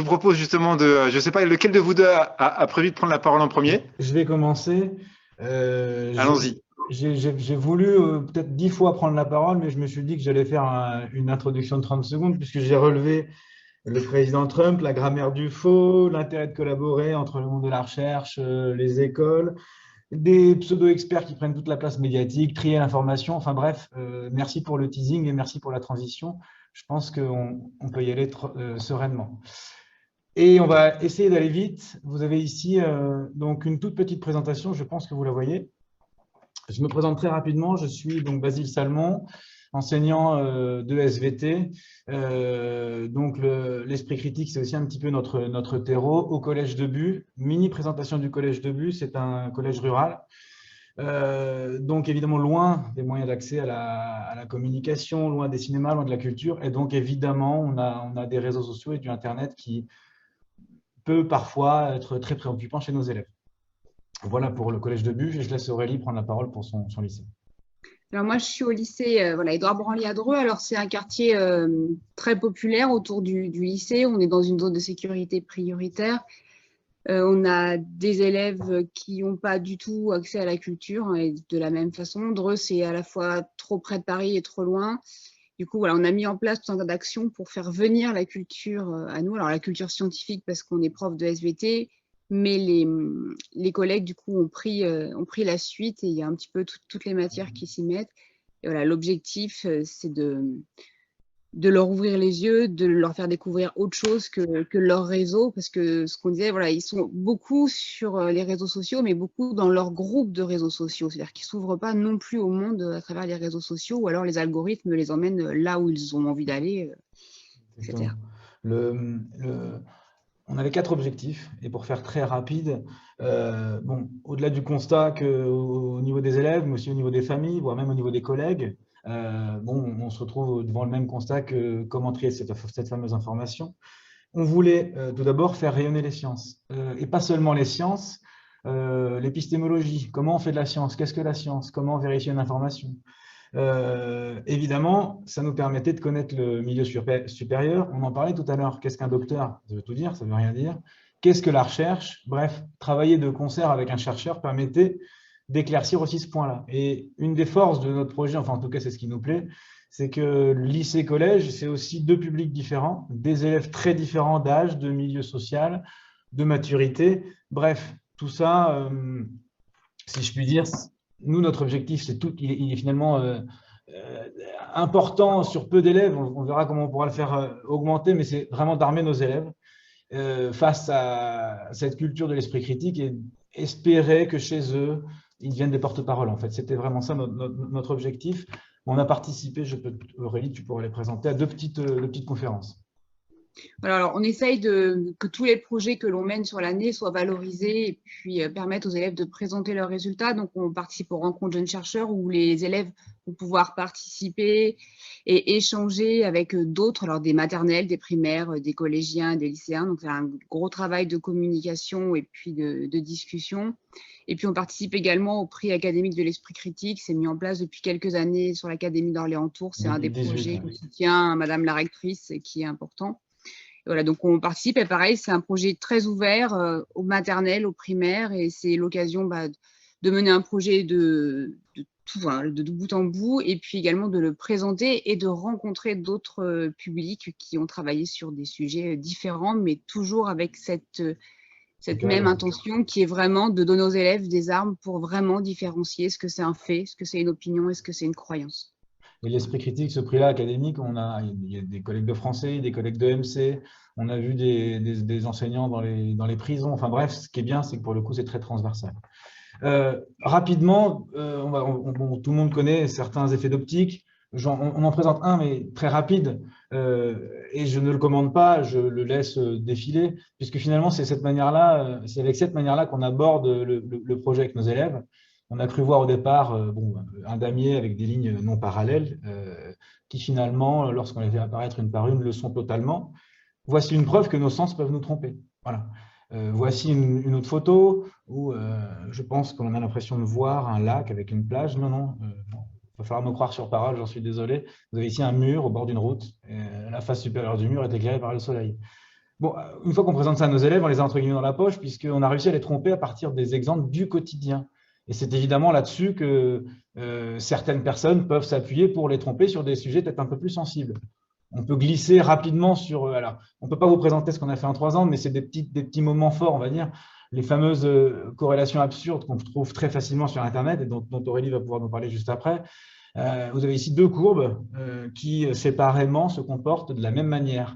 vous propose justement je ne sais pas lequel de vous deux a prévu de prendre la parole en premier. je vais commencer. Allons-y. J'ai voulu peut-être 10 fois prendre la parole, mais je me suis dit que j'allais faire une introduction de 30 secondes, puisque j'ai relevé le président Trump, la grammaire du faux, l'intérêt de collaborer entre le monde de la recherche, les écoles, des pseudo-experts qui prennent toute la place médiatique, trier l'information. Enfin bref, merci pour le teasing et merci pour la transition. Je pense qu'on peut y aller sereinement. Et on va essayer d'aller vite. Vous avez ici donc une toute petite présentation, je pense que vous la voyez. Je me présente très rapidement. Je suis donc Basile Salmon, enseignant de SVT. Donc l'esprit critique, c'est aussi un petit peu notre terreau au Collège de Bu. Mini présentation du Collège de Bu, c'est un collège rural. Donc évidemment loin des moyens d'accès à la communication, loin des cinémas, loin de la culture. Et donc évidemment, on a des réseaux sociaux et du Internet qui peut parfois être très préoccupant chez nos élèves. Voilà pour le Collège de Bu. Et je laisse Aurélie prendre la parole pour son lycée. Alors moi, je suis au lycée Édouard Branly à Dreux. Alors c'est un quartier très populaire autour du lycée. On est dans une zone de sécurité prioritaire. On a des élèves qui n'ont pas du tout accès à la culture, hein, et de la même façon. Dreux, c'est à la fois trop près de Paris et trop loin. Du coup, voilà, on a mis en place tout un tas d'actions pour faire venir la culture à nous. Alors la culture scientifique parce qu'on est prof de SVT, mais les collègues, du coup, ont pris la suite et il y a un petit peu toutes les matières qui s'y mettent. Et voilà, l'objectif, c'est de leur ouvrir les yeux, de leur faire découvrir autre chose que leur réseau, parce que ce qu'on disait, voilà, ils sont beaucoup sur les réseaux sociaux, mais beaucoup dans leur groupe de réseaux sociaux. C'est-à-dire qu'ils ne s'ouvrent pas non plus au monde à travers les réseaux sociaux, ou alors les algorithmes les emmènent là où ils ont envie d'aller, etc. On avait 4 objectifs, et pour faire très rapide, au-delà du constat qu'au niveau des élèves, mais aussi au niveau des familles, voire même au niveau des collègues, on se retrouve devant le même constat que comment trier cette fameuse information. On voulait tout d'abord faire rayonner les sciences, et pas seulement les sciences, l'épistémologie, comment on fait de la science, qu'est-ce que la science, comment vérifier une information. Évidemment, ça nous permettait de connaître le milieu supérieur. On en parlait tout à l'heure. Qu'est-ce qu'un docteur? Ça veut tout dire, ça veut rien dire. Qu'est-ce que la recherche? Bref, travailler de concert avec un chercheur permettait d'éclaircir aussi ce point-là. Et une des forces de notre projet, enfin en tout cas c'est ce qui nous plaît, c'est que lycée-collège, c'est aussi 2 publics différents, des élèves très différents d'âge, de milieu social, de maturité. Bref, tout ça, si je puis dire, nous, notre objectif, il est finalement important sur peu d'élèves. On verra comment on pourra le faire augmenter, mais c'est vraiment d'armer nos élèves face à cette culture de l'esprit critique et espérer que chez eux, ils deviennent des porte-parole. En fait, c'était vraiment ça notre objectif. On a participé, Aurélie, tu pourrais les présenter, à deux petites conférences. Alors, on essaye que tous les projets que l'on mène sur l'année soient valorisés et puis permettent aux élèves de présenter leurs résultats. Donc, on participe aux rencontres jeunes chercheurs où les élèves vont pouvoir participer et échanger avec d'autres, alors des maternelles, des primaires, des collégiens, des lycéens. Donc, c'est un gros travail de communication et puis de discussion. Et puis, on participe également au prix académique de l'esprit critique. C'est mis en place depuis quelques années sur l'Académie d'Orléans-Tours. C'est un des projets que soutient Madame la rectrice qui est important. Voilà, donc on participe et pareil, c'est un projet très ouvert aux maternelles, aux primaires et c'est l'occasion de mener un projet de bout en bout et puis également de le présenter et de rencontrer d'autres publics qui ont travaillé sur des sujets différents mais toujours avec cette même intention qui est vraiment de donner aux élèves des armes pour vraiment différencier ce que c'est un fait, ce que c'est une opinion et ce que c'est une croyance. Et l'esprit critique, ce prix-là académique, il y a des collègues de français, des collègues de MC, on a vu des enseignants dans les prisons. Enfin bref, ce qui est bien, c'est que pour le coup, c'est très transversal. Rapidement, tout le monde connaît certains effets d'optique. On en présente un, mais très rapide, et je ne le commande pas, je le laisse défiler, puisque finalement, c'est avec cette manière-là qu'on aborde le projet avec nos élèves. On a cru voir au départ un damier avec des lignes non parallèles qui finalement, lorsqu'on les fait apparaître une par une, le sont totalement. Voici une preuve que nos sens peuvent nous tromper. Voilà. Voici une autre photo où je pense qu'on a l'impression de voir un lac avec une plage. Non, va falloir me croire sur parole, j'en suis désolé. Vous avez ici un mur au bord d'une route. Et la face supérieure du mur est éclairée par le soleil. Bon, une fois qu'on présente ça à nos élèves, on les a entre guillemets dans la poche, puisqu'on a réussi à les tromper à partir des exemples du quotidien. Et c'est évidemment là-dessus que certaines personnes peuvent s'appuyer pour les tromper sur des sujets peut-être un peu plus sensibles. On peut glisser rapidement sur… alors, on ne peut pas vous présenter ce qu'on a fait en 3 ans, mais c'est des petits moments forts, on va dire. Les fameuses corrélations absurdes qu'on trouve très facilement sur Internet et dont Aurélie va pouvoir nous parler juste après. Vous avez ici 2 courbes qui séparément se comportent de la même manière.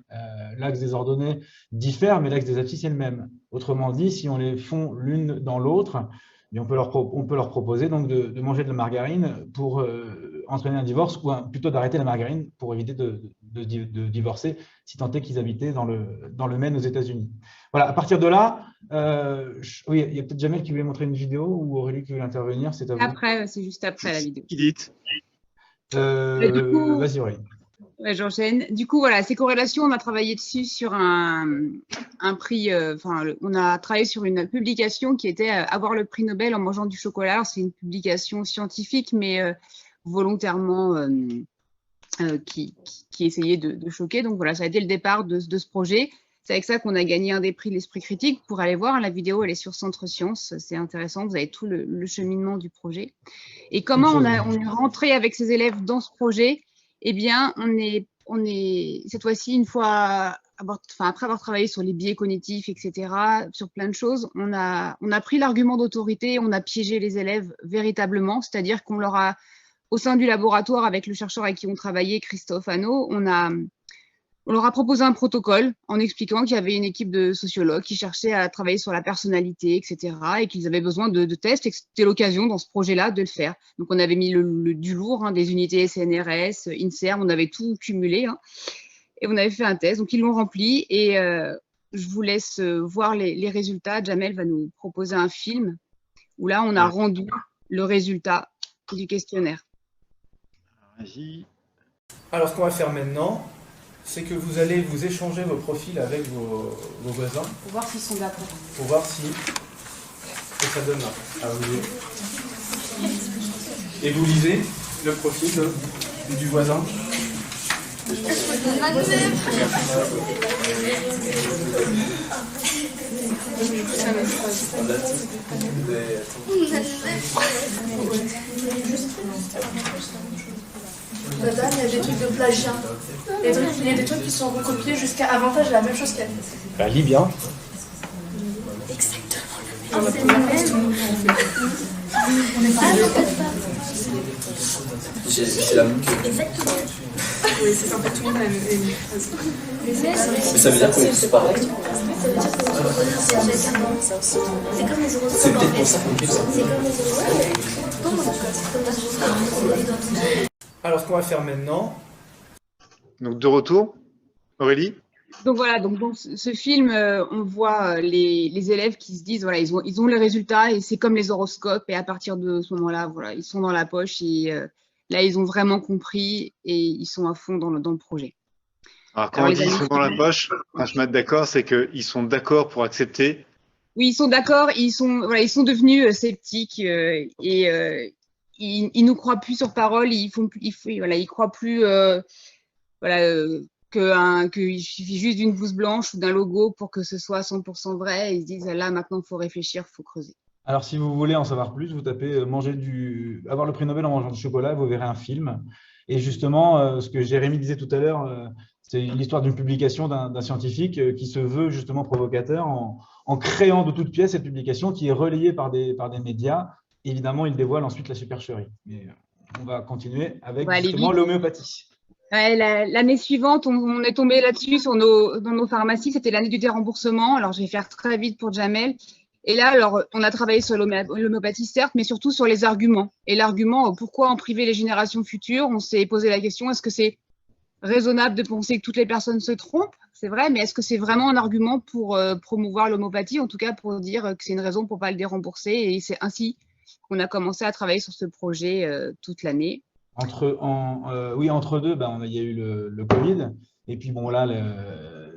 L'axe des ordonnées diffère, mais l'axe des abscisses est le même. Autrement dit, si on les fond l'une dans l'autre, on peut leur proposer donc de manger de la margarine pour entraîner un divorce, ou plutôt d'arrêter la margarine pour éviter de divorcer, si tant est qu'ils habitaient dans le Maine aux États-Unis. Voilà, à partir de là, oui, il y a peut-être Jamel qui voulait montrer une vidéo ou Aurélie qui voulait intervenir, c'est à vous. Après, c'est juste après la vidéo. Vas-y Aurélie. Ouais, j'enchaîne. Du coup, voilà, ces corrélations, on a travaillé dessus sur un prix, on a travaillé sur une publication qui était avoir le prix Nobel en mangeant du chocolat. C'est une publication scientifique, mais volontairement qui essayait de choquer. Donc voilà, ça a été le départ de ce projet. C'est avec ça qu'on a gagné un des prix de l'Esprit critique. Pour aller voir, la vidéo, elle est sur Centre Sciences. C'est intéressant, vous avez tout le cheminement du projet. Et comment on est rentré avec ces élèves dans ce projet? Eh bien, on est cette fois-ci, une fois, après avoir travaillé sur les biais cognitifs, etc., sur plein de choses, on a pris l'argument d'autorité, on a piégé les élèves véritablement, c'est-à-dire qu'on leur a, au sein du laboratoire, avec le chercheur avec qui on travaillait, Christophe Hanot, on leur a proposé un protocole en expliquant qu'il y avait une équipe de sociologues qui cherchaient à travailler sur la personnalité, etc., et qu'ils avaient besoin de tests, et que c'était l'occasion dans ce projet-là de le faire. Donc, on avait mis du lourd, des unités CNRS, INSERM, on avait tout cumulé, et on avait fait un test. Donc, ils l'ont rempli, et je vous laisse voir les résultats. Jamel va nous proposer un film où là, on a rendu le résultat du questionnaire. Vas-y. Alors, ce qu'on va faire maintenant, c'est que vous allez vous échanger vos profils avec vos voisins. Pour voir s'ils sont d'accord. Pour voir si ce que ça donne là. Ah, et vous lisez le profil du voisin. Madame, il y a des trucs de plagiat. Il y a des trucs qui sont recopiés jusqu'à avantage la même chose qu'elle. Bah, lis bien. Exactement. C'est la même chose. Exactement. Oui, c'est en fait tout le monde a la même phrase. Mais ça veut dire que c'est pareil. Ça veut dire que c'est chacun dans ça aussi. C'est comme les horoscopes. C'est peut-être pour ça qu'on fait ça. C'est comme les horoscopes. Alors, ce qu'on va faire maintenant. Donc, de retour, Aurélie? Donc voilà, donc dans ce film, on voit les élèves qui se disent, voilà, ils ont les résultats et c'est comme les horoscopes. Et à partir de ce moment-là, voilà, ils sont dans la poche et là, ils ont vraiment compris et ils sont à fond dans le projet. Alors, quand on dit ils sont dans la poche, je mets d'accord, c'est qu'ils sont d'accord pour accepter. Oui, ils sont d'accord, ils sont devenus sceptiques et ils nous croient plus sur parole, ils croient plus qu'il suffit juste d'une blouse blanche ou d'un logo pour que ce soit 100% vrai. Ils se disent là maintenant il faut réfléchir, il faut creuser. Alors si vous voulez en savoir plus, vous tapez avoir le prix Nobel en mangeant du chocolat, vous verrez un film. Et justement, ce que Jérémy disait tout à l'heure, c'est l'histoire d'une publication d'un scientifique qui se veut justement provocateur en créant de toutes pièces cette publication qui est relayée par des médias. Évidemment, il dévoile ensuite la supercherie. Mais on va continuer avec justement l'homéopathie. Ouais, l'année suivante, on est tombé là-dessus dans nos pharmacies. C'était l'année du déremboursement. Alors, je vais faire très vite pour Jamel. Et là, alors, on a travaillé sur l'homéopathie, certes, mais surtout sur les arguments. Et l'argument, pourquoi en priver les générations futures? On s'est posé la question, est-ce que c'est raisonnable de penser que toutes les personnes se trompent? C'est vrai, mais est-ce que c'est vraiment un argument pour promouvoir l'homéopathie? En tout cas, pour dire que c'est une raison pour ne pas le dérembourser. Et c'est ainsi qu'on a commencé à travailler sur ce projet toute l'année. Entre deux, il y a eu le Covid. Et puis bon, là,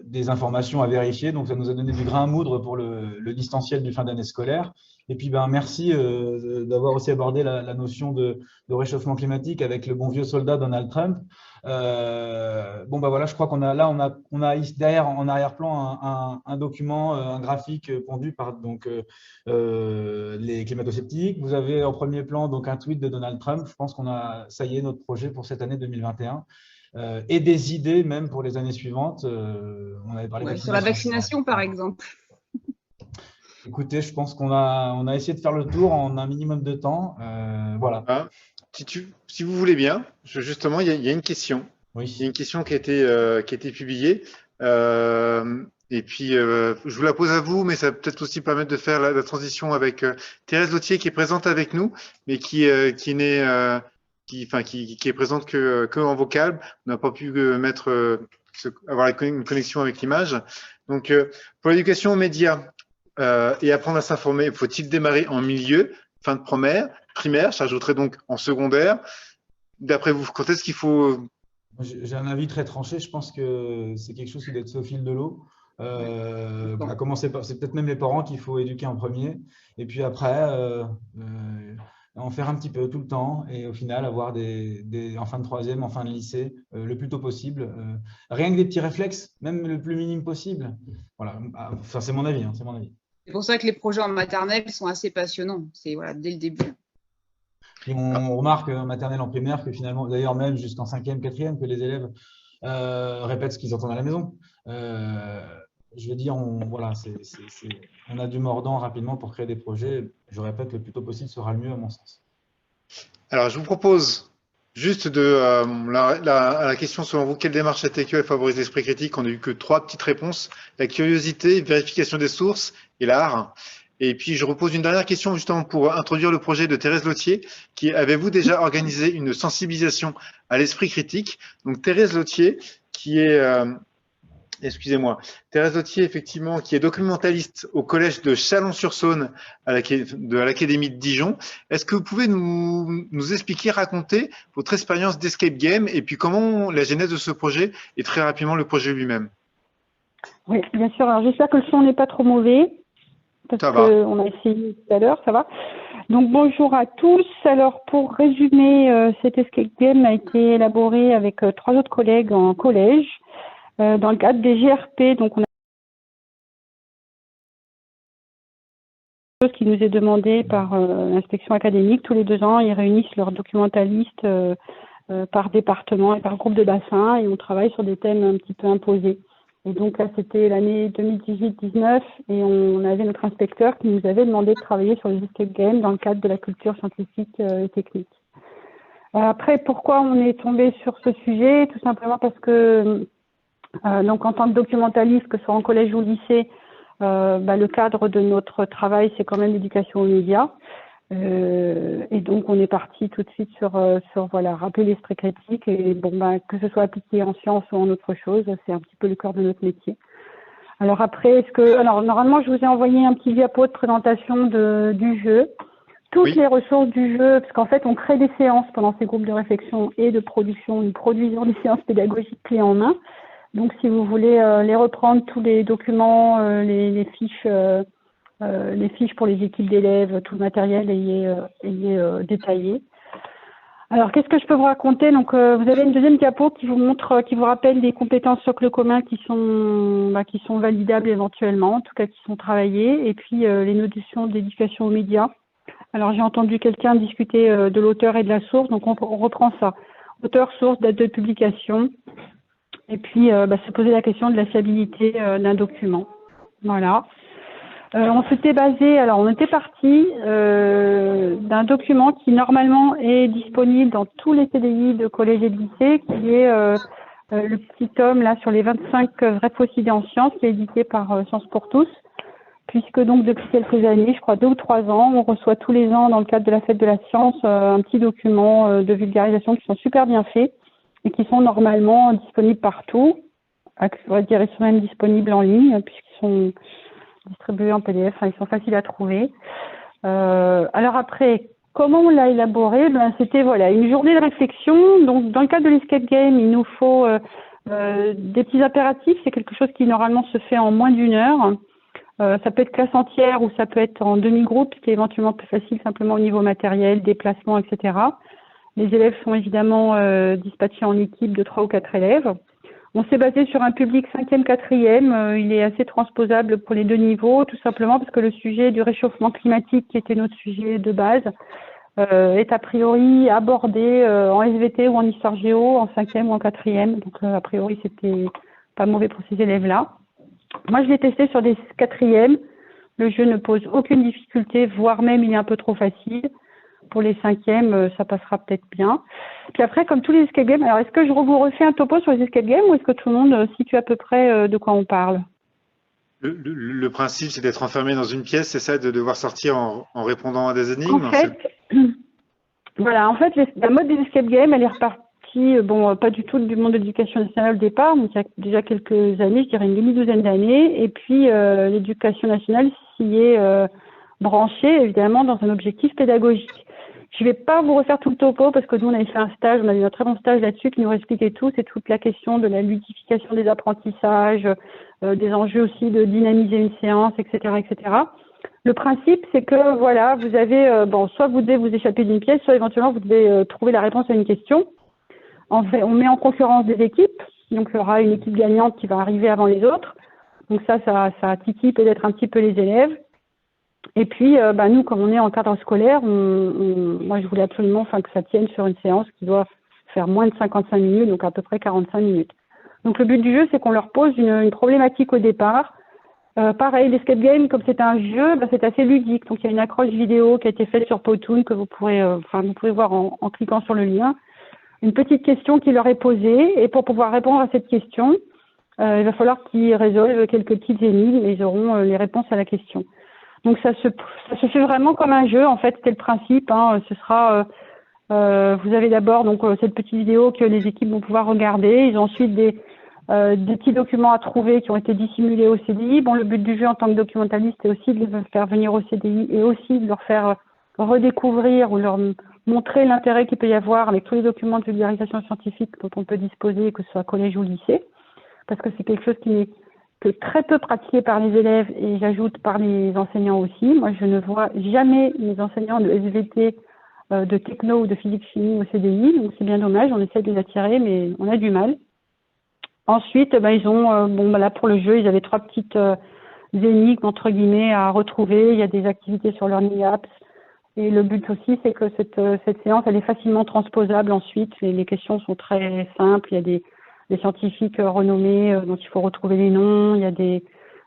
des informations à vérifier. Donc, ça nous a donné du grain à moudre pour le distanciel du fin d'année scolaire. Et puis, merci d'avoir aussi abordé la notion de réchauffement climatique avec le bon vieux soldat Donald Trump. Voilà, je crois qu'on a ici derrière, en arrière-plan, un document, un graphique pondu par les climato-sceptiques. Vous avez en premier plan donc un tweet de Donald Trump. Je pense ça y est, notre projet pour cette année 2021. Et des idées même pour les années suivantes. On avait parlé sur la vaccination, par exemple. Écoutez, je pense qu'on a essayé de faire le tour en un minimum de temps. Voilà. Ah, si vous voulez bien, justement, il y a une question. Oui. Il y a une question qui a été publiée. Et puis, je vous la pose à vous, mais ça va peut-être aussi permettre de faire la transition avec Thérèse Lautier qui est présente avec nous, mais qui est présente que en vocal. On n'a pas pu avoir une connexion avec l'image. Donc, pour l'éducation aux médias et apprendre à s'informer, faut-il démarrer en milieu, fin de primaire, j'ajouterai donc en secondaire. D'après vous, quand est-ce qu'il faut… J'ai un avis très tranché. Je pense que c'est quelque chose qui doit être au fil de l'eau. À commencer par, c'est peut-être même les parents qu'il faut éduquer en premier. Et puis après, en faire un petit peu tout le temps et au final avoir en fin de troisième, en fin de lycée, le plus tôt possible. Rien que des petits réflexes, même le plus minime possible. Voilà. Enfin, c'est mon avis. C'est mon avis. C'est pour ça que les projets en maternelle sont assez passionnants. C'est dès le début. Et on remarque en maternelle, en primaire, que finalement, d'ailleurs même jusqu'en 5e, 4e, que les élèves répètent ce qu'ils entendent à la maison. Je veux dire, on a du mordant rapidement pour créer des projets. Je répète, le plus tôt possible sera le mieux à mon sens. Alors, je vous propose juste à la question selon vous, quelle démarche intellectuelle favorise l'esprit critique? On n'a eu que 3 petites réponses. La curiosité, vérification des sources et l'art. Et puis, je repose une dernière question justement pour introduire le projet de Thérèse Lautier. Avez-vous déjà organisé une sensibilisation à l'esprit critique? Donc, Thérèse Lautier, qui est… Thérèse Lautier, effectivement, qui est documentaliste au collège de Chalon-sur-Saône à l'Académie de Dijon. Est-ce que vous pouvez nous expliquer, raconter votre expérience d'escape game et puis comment la genèse de ce projet et très rapidement le projet lui-même? Oui, bien sûr. Alors, j'espère que le son n'est pas trop mauvais. Parce qu'on a essayé tout à l'heure, ça va. Donc, bonjour à tous. Alors, pour résumer, cet escape game a été élaboré avec 3 autres collègues en collège. Dans le cadre des GRP, donc on a une chose qui nous est demandée par l'inspection académique. Tous les 2 ans, ils réunissent leurs documentalistes par département et par groupe de bassin et on travaille sur des thèmes un petit peu imposés. Et donc là, c'était l'année 2018-19 et on avait notre inspecteur qui nous avait demandé de travailler sur les escape games dans le cadre de la culture scientifique et technique. Après, pourquoi on est tombé sur ce sujet? Tout simplement parce que donc en tant que documentaliste, que ce soit en collège ou au lycée, le cadre de notre travail, c'est quand même l'éducation aux médias. Et donc on est parti tout de suite sur rappeler l'esprit critique et que ce soit appliqué en sciences ou en autre chose, c'est un petit peu le cœur de notre métier. Alors après, normalement je vous ai envoyé un petit diapo de présentation du jeu. Toutes les ressources du jeu, parce qu'en fait on crée des séances pendant ces groupes de réflexion et de production, nous produisons des séances pédagogiques clés en main. Donc, si vous voulez les reprendre, tous les documents, les fiches pour les équipes d'élèves, tout le matériel est détaillé. Alors, qu'est-ce que je peux vous raconter? Donc, vous avez une deuxième diapo qui vous rappelle des compétences socles communs qui sont validables éventuellement, en tout cas qui sont travaillées, et puis les notions d'éducation aux médias. Alors, j'ai entendu quelqu'un discuter de l'auteur et de la source, donc on reprend ça. Auteur, source, date de publication. Et puis, se poser la question de la fiabilité d'un document. Voilà. On était parti d'un document qui normalement est disponible dans tous les CDI de collège et de lycée, qui est le petit tome là sur les 25 vraies fausses idées en sciences, qui est édité par Sciences pour tous, puisque donc depuis quelques années, je crois 2 ou 3 ans, on reçoit tous les ans dans le cadre de la fête de la science un petit document de vulgarisation qui sont super bien faits et qui sont normalement disponibles partout. On va dire, ils sont même disponibles en ligne puisqu'ils sont distribués en PDF, ils sont faciles à trouver. Alors après, comment on l'a élaboré? C'était une journée de réflexion. Donc dans le cadre de l'escape game, il nous faut Des petits impératifs, c'est quelque chose qui normalement se fait en moins d'1 heure. Ça peut être classe entière ou ça peut être en demi-groupe, ce qui est éventuellement plus facile simplement au niveau matériel, déplacement, etc. Les élèves sont évidemment dispatchés en équipe de 3 ou 4 élèves. On s'est basé sur un public 5e, 4e. Il est assez transposable pour les 2 niveaux, tout simplement parce que le sujet du réchauffement climatique, qui était notre sujet de base, est a priori abordé en SVT ou en histoire géo en 5e ou en 4e. Donc a priori, c'était pas mauvais pour ces élèves-là. Moi, je l'ai testé sur des 4e. Le jeu ne pose aucune difficulté, voire même il est un peu trop facile. Pour les 5e, ça passera peut-être bien. Puis après, comme tous les escape games, alors est-ce que je vous refais un topo sur les escape games ou est-ce que tout le monde situe à peu près de quoi on parle? Le principe, c'est d'être enfermé dans une pièce, c'est ça, de devoir sortir en répondant à des énigmes? En fait, voilà, en fait, la mode des escape games, elle est repartie, bon, pas du tout du monde de l'éducation nationale au départ, mais il y a déjà quelques années, je dirais une demi-douzaine d'années, et puis l'éducation nationale s'y est branchée, évidemment, dans un objectif pédagogique. Je ne vais pas vous refaire tout le topo parce que nous, on avait fait un stage, on a eu un très bon stage là-dessus qui nous expliquait tout. C'est toute la question de la ludification des apprentissages, des enjeux aussi de dynamiser une séance, etc., etc. Le principe, c'est que, voilà, vous avez, bon, soit vous devez vous échapper d'une pièce, soit éventuellement vous devez trouver la réponse à une question. En fait, on met en concurrence des équipes. Donc, il y aura une équipe gagnante qui va arriver avant les autres. Donc ça titille peut-être un petit peu les élèves. Et puis, nous, comme on est en cadre scolaire, moi, je voulais absolument que ça tienne sur une séance qui doit faire moins de 55 minutes, donc à peu près 45 minutes. Donc, le but du jeu, c'est qu'on leur pose une problématique au départ. Pareil, l'escape game, comme c'est un jeu, c'est assez ludique. Donc, il y a une accroche vidéo qui a été faite sur Powtoon que vous pourrez voir en cliquant sur le lien. Une petite question qui leur est posée. Et pour pouvoir répondre à cette question, il va falloir qu'ils résolvent quelques petites énigmes et ils auront les réponses à la question. Donc ça se fait vraiment comme un jeu, en fait, c'est le principe. Ce sera, vous avez d'abord donc cette petite vidéo que les équipes vont pouvoir regarder. Ils ont ensuite des petits documents à trouver qui ont été dissimulés au CDI. Bon, le but du jeu en tant que documentaliste est aussi de les faire venir au CDI et aussi de leur faire redécouvrir ou leur montrer l'intérêt qu'il peut y avoir avec tous les documents de vulgarisation scientifique dont on peut disposer, que ce soit collège ou lycée, parce que c'est quelque chose qui n'est que très peu pratiqué par les élèves et j'ajoute par les enseignants aussi. Moi, je ne vois jamais mes enseignants de SVT, de techno ou de physique-chimie au CDI, donc c'est bien dommage, on essaie de les attirer, mais on a du mal. Ensuite, ils ont, là pour le jeu, ils avaient 3 petites énigmes, entre guillemets, à retrouver. Il y a des activités sur Learning Apps. Et le but aussi, c'est que cette séance, elle est facilement transposable ensuite. Les questions sont très simples, il y a des scientifiques renommés dont il faut retrouver les noms, il y a des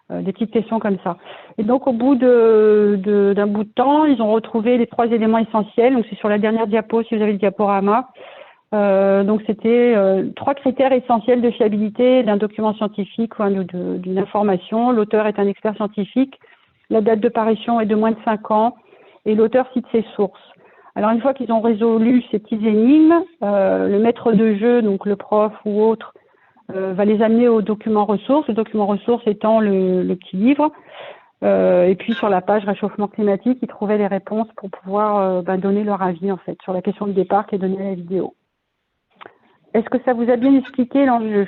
petites questions comme ça. Et donc, au bout d'un bout de temps, ils ont retrouvé les 3 éléments essentiels. Donc, c'est sur la dernière diapo, si vous avez le diaporama. Donc, c'était 3 critères essentiels de fiabilité d'un document scientifique ou d'une information. L'auteur est un expert scientifique, la date de parution est de moins de 5 ans et l'auteur cite ses sources. Alors, une fois qu'ils ont résolu ces petites énigmes, le maître de jeu, donc le prof ou autre, va les amener au document ressources. Le document ressources étant le petit livre. Et puis, sur la page réchauffement climatique, ils trouvaient les réponses pour pouvoir donner leur avis, en fait, sur la question de départ qui est donnée à la vidéo. Est-ce que ça vous a bien expliqué l'enjeu?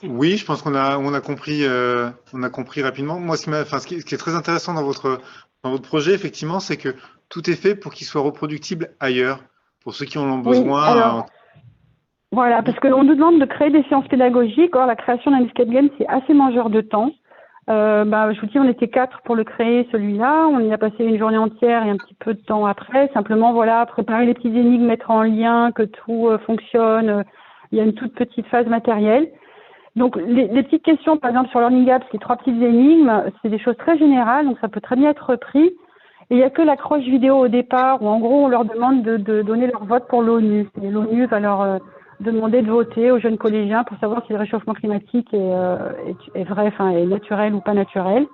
Oui, je pense qu'on a compris rapidement. Moi, ce qui est très intéressant dans votre projet, effectivement, c'est que tout est fait pour qu'il soit reproductible ailleurs, pour ceux qui en ont besoin. Oui, alors, voilà, parce qu'on nous demande de créer des séances pédagogiques. Or, la création d'un escape game, c'est assez mangeur de temps. Je vous dis, on était 4 pour le créer, celui-là. On y a passé une journée entière et un petit peu de temps après. Simplement, voilà, préparer les petites énigmes, mettre en lien, que tout fonctionne. Il y a une toute petite phase matérielle. Donc, les petites questions, par exemple, sur Learning Apps, les 3 petites énigmes, c'est des choses très générales, donc ça peut très bien être repris. Et il n'y a que l'accroche vidéo au départ, où en gros, on leur demande de donner leur vote pour l'ONU. Et l'ONU va leur demander de voter aux jeunes collégiens pour savoir si le réchauffement climatique est vrai, est naturel ou pas naturel.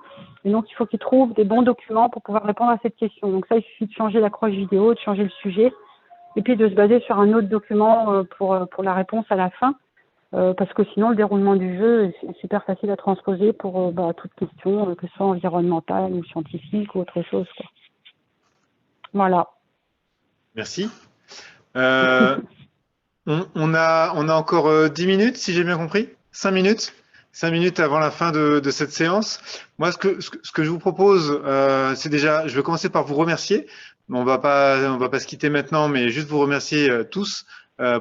Et donc, il faut qu'ils trouvent des bons documents pour pouvoir répondre à cette question. Donc ça, il suffit de changer l'accroche vidéo, de changer le sujet, et puis de se baser sur un autre document pour la réponse à la fin. Parce que sinon, le déroulement du jeu est super facile à transposer pour toute question, que ce soit environnementale ou scientifique ou autre chose, quoi. Voilà. Merci. On a encore 10 minutes, si j'ai bien compris. 5 minutes. 5 minutes avant la fin de cette séance. Moi, ce que je vous propose, c'est déjà, je vais commencer par vous remercier. On va pas se quitter maintenant, mais juste vous remercier tous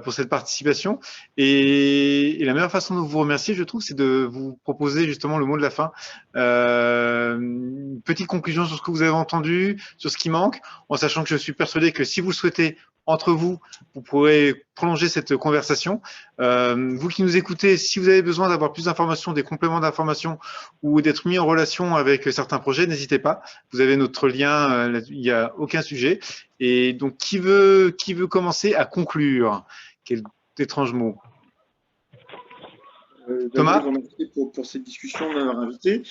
pour cette participation. Et la meilleure façon de vous remercier, je trouve, c'est de vous proposer justement le mot de la fin. Une petite conclusion sur ce que vous avez entendu, sur ce qui manque, en sachant que je suis persuadé que si vous le souhaitez, entre vous, vous pourrez prolonger cette conversation. Vous qui nous écoutez, si vous avez besoin d'avoir plus d'informations, des compléments d'informations ou d'être mis en relation avec certains projets, n'hésitez pas. Vous avez notre lien, il n'y a aucun sujet. Et donc, qui veut commencer à conclure? Quel étrange mot. Thomas? Je vous remercie pour cette discussion, de m'avoir invité.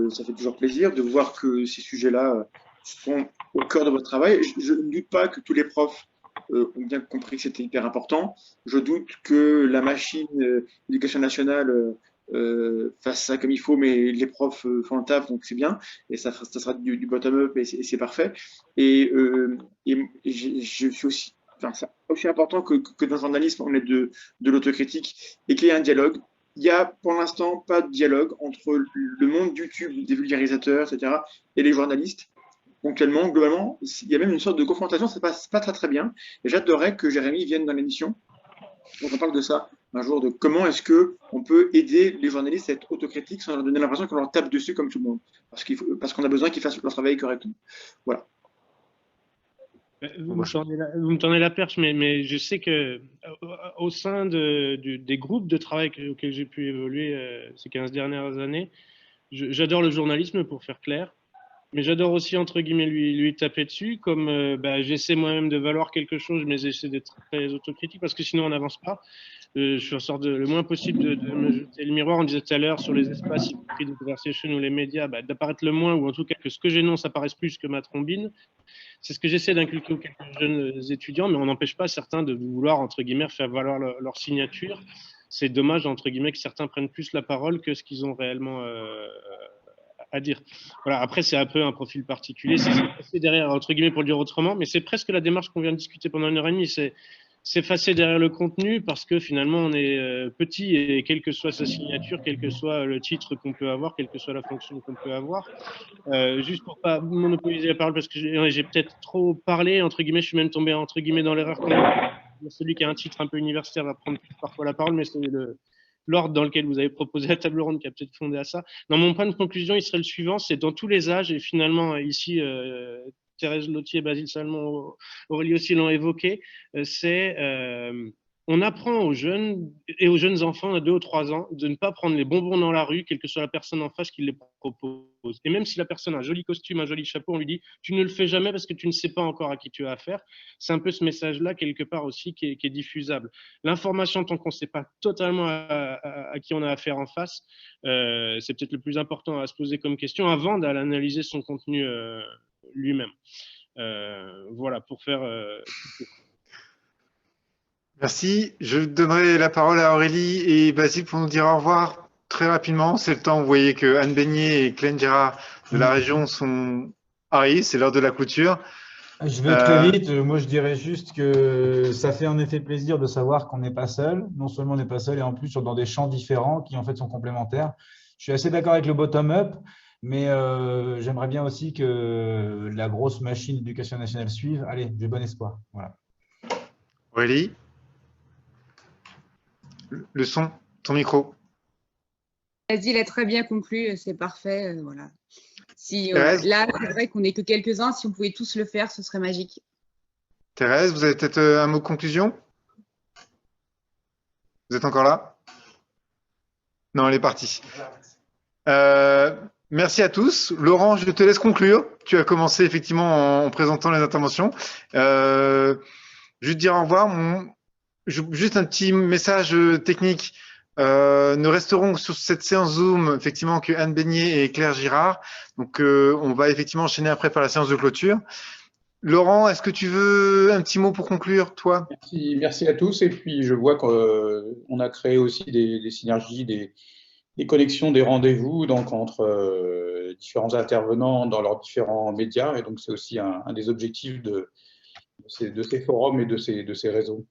Ça fait toujours plaisir de voir que ces sujets-là sont au cœur de votre travail. Je ne doute pas que tous les profs ont bien compris que c'était hyper important. Je doute que la machine éducation nationale fasse ça comme il faut, mais les profs font le taf, donc c'est bien. Et ça sera du bottom-up et c'est parfait. Et je suis aussi... Enfin, c'est aussi important que dans le journalisme, on ait de l'autocritique et qu'il y ait un dialogue. Il n'y a pour l'instant pas de dialogue entre le monde YouTube des vulgarisateurs, etc., et les journalistes. Ponctuellement, globalement, il y a même une sorte de confrontation, c'est pas très bien. Et j'adorerais que Jérémy vienne dans l'émission. On parle de ça un jour, de comment est-ce qu'on peut aider les journalistes à être autocritiques sans leur donner l'impression qu'on leur tape dessus comme tout le monde. Parce qu'on a besoin qu'ils fassent leur travail correctement. Voilà. Vous me tendez la perche, mais je sais que au sein des groupes de travail auxquels j'ai pu évoluer ces 15 dernières années, j'adore le journalisme, pour faire clair, mais j'adore aussi, entre guillemets, lui taper dessus, comme j'essaie moi-même de valoir quelque chose, mais j'essaie d'être très autocritique, parce que sinon on n'avance pas. Je fais en sorte le moins possible de me jeter le miroir. On disait tout à l'heure sur les espaces, y compris de conversation ou les médias, d'apparaître le moins, ou en tout cas que ce que j'énonce apparaisse plus que ma trombine. C'est ce que j'essaie d'inculquer aux quelques jeunes étudiants, mais on n'empêche pas certains de vouloir, entre guillemets, faire valoir leur signature. C'est dommage, entre guillemets, que certains prennent plus la parole que ce qu'ils ont réellement à dire. Voilà. Après, c'est un peu un profil particulier. C'est derrière, entre guillemets, pour le dire autrement, mais c'est presque la démarche qu'on vient de discuter pendant 1h30. C'est s'effacer derrière le contenu, parce que finalement on est petit, et quelle que soit sa signature, quel que soit le titre qu'on peut avoir, quelle que soit la fonction qu'on peut avoir, juste pour pas monopoliser la parole, parce que j'ai peut-être trop parlé, entre guillemets, je suis même tombé entre guillemets dans l'erreur. Celui qui a un titre un peu universitaire va prendre parfois la parole, mais c'est l'ordre dans lequel vous avez proposé la table ronde qui a peut-être fondé à ça. Dans mon point de conclusion, il serait le suivant: c'est dans tous les âges, et finalement ici Thérèse Lottier, Basile Salmon, Aurélie aussi l'ont évoqué, on apprend aux jeunes et aux jeunes enfants de 2 ou 3 ans de ne pas prendre les bonbons dans la rue, quelle que soit la personne en face qui les propose. Et même si la personne a un joli costume, un joli chapeau, on lui dit « tu ne le fais jamais parce que tu ne sais pas encore à qui tu as affaire ». C'est un peu ce message-là, quelque part aussi, qui est diffusable. L'information, tant qu'on ne sait pas totalement à qui on a affaire en face, c'est peut-être le plus important à se poser comme question avant d'analyser son contenu lui-même. Voilà, pour faire... Merci. Je donnerai la parole à Aurélie et Basile pour nous dire au revoir très rapidement. C'est le temps. Vous voyez que Anne Beignet et Clène Gérard de la région arrivent. C'est l'heure de la clôture. Je vais très vite. Moi, je dirais juste que ça fait en effet plaisir de savoir qu'on n'est pas seul. Non seulement on n'est pas seul, et en plus dans des champs différents qui en fait sont complémentaires. Je suis assez d'accord avec le bottom-up, mais j'aimerais bien aussi que la grosse machine d'éducation nationale suive. Allez, j'ai bon espoir. Voilà. Aurélie, le son, ton micro. Vas-y, il a très bien conclu, c'est parfait. Voilà. Si, là, c'est vrai qu'on n'est que quelques-uns. Si on pouvait tous le faire, ce serait magique. Thérèse, vous avez peut-être un mot de conclusion? Vous êtes encore là? Non, elle est partie. Merci à tous. Laurent, je te laisse conclure. Tu as commencé effectivement en présentant les interventions. Juste dire au revoir. Juste un petit message technique. Nous resterons sur cette séance Zoom effectivement que Anne Beignet et Claire Girard. Donc on va effectivement enchaîner après par la séance de clôture. Laurent, est-ce que tu veux un petit mot pour conclure, toi? Merci à tous. Et puis je vois qu'on a créé aussi des synergies, des connexions, des rendez-vous donc entre différents intervenants dans leurs différents médias. Et donc c'est aussi un des objectifs de ces forums et de ces réseaux.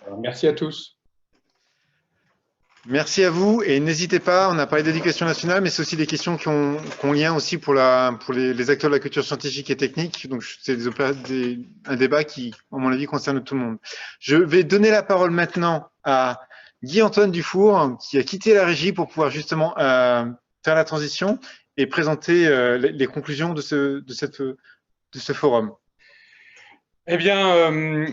Alors, merci à tous. Merci à vous et n'hésitez pas, on a parlé d'éducation nationale, mais c'est aussi des questions qui ont lien aussi pour les acteurs de la culture scientifique et technique. Donc c'est un débat qui, à mon avis, concerne tout le monde. Je vais donner la parole maintenant à Guy-Antoine Dufour, qui a quitté la régie pour pouvoir justement faire la transition et présenter les conclusions de ce forum. Eh bien,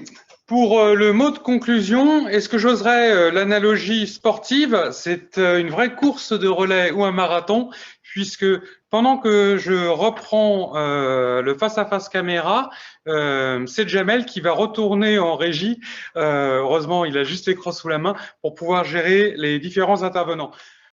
pour le mot de conclusion, est-ce que j'oserais l'analogie sportive? C'est une vraie course de relais ou un marathon, puisque pendant que je reprends le face-à-face caméra, c'est Jamel qui va retourner en régie. Heureusement, il a juste l'écran sous la main pour pouvoir gérer les différents intervenants.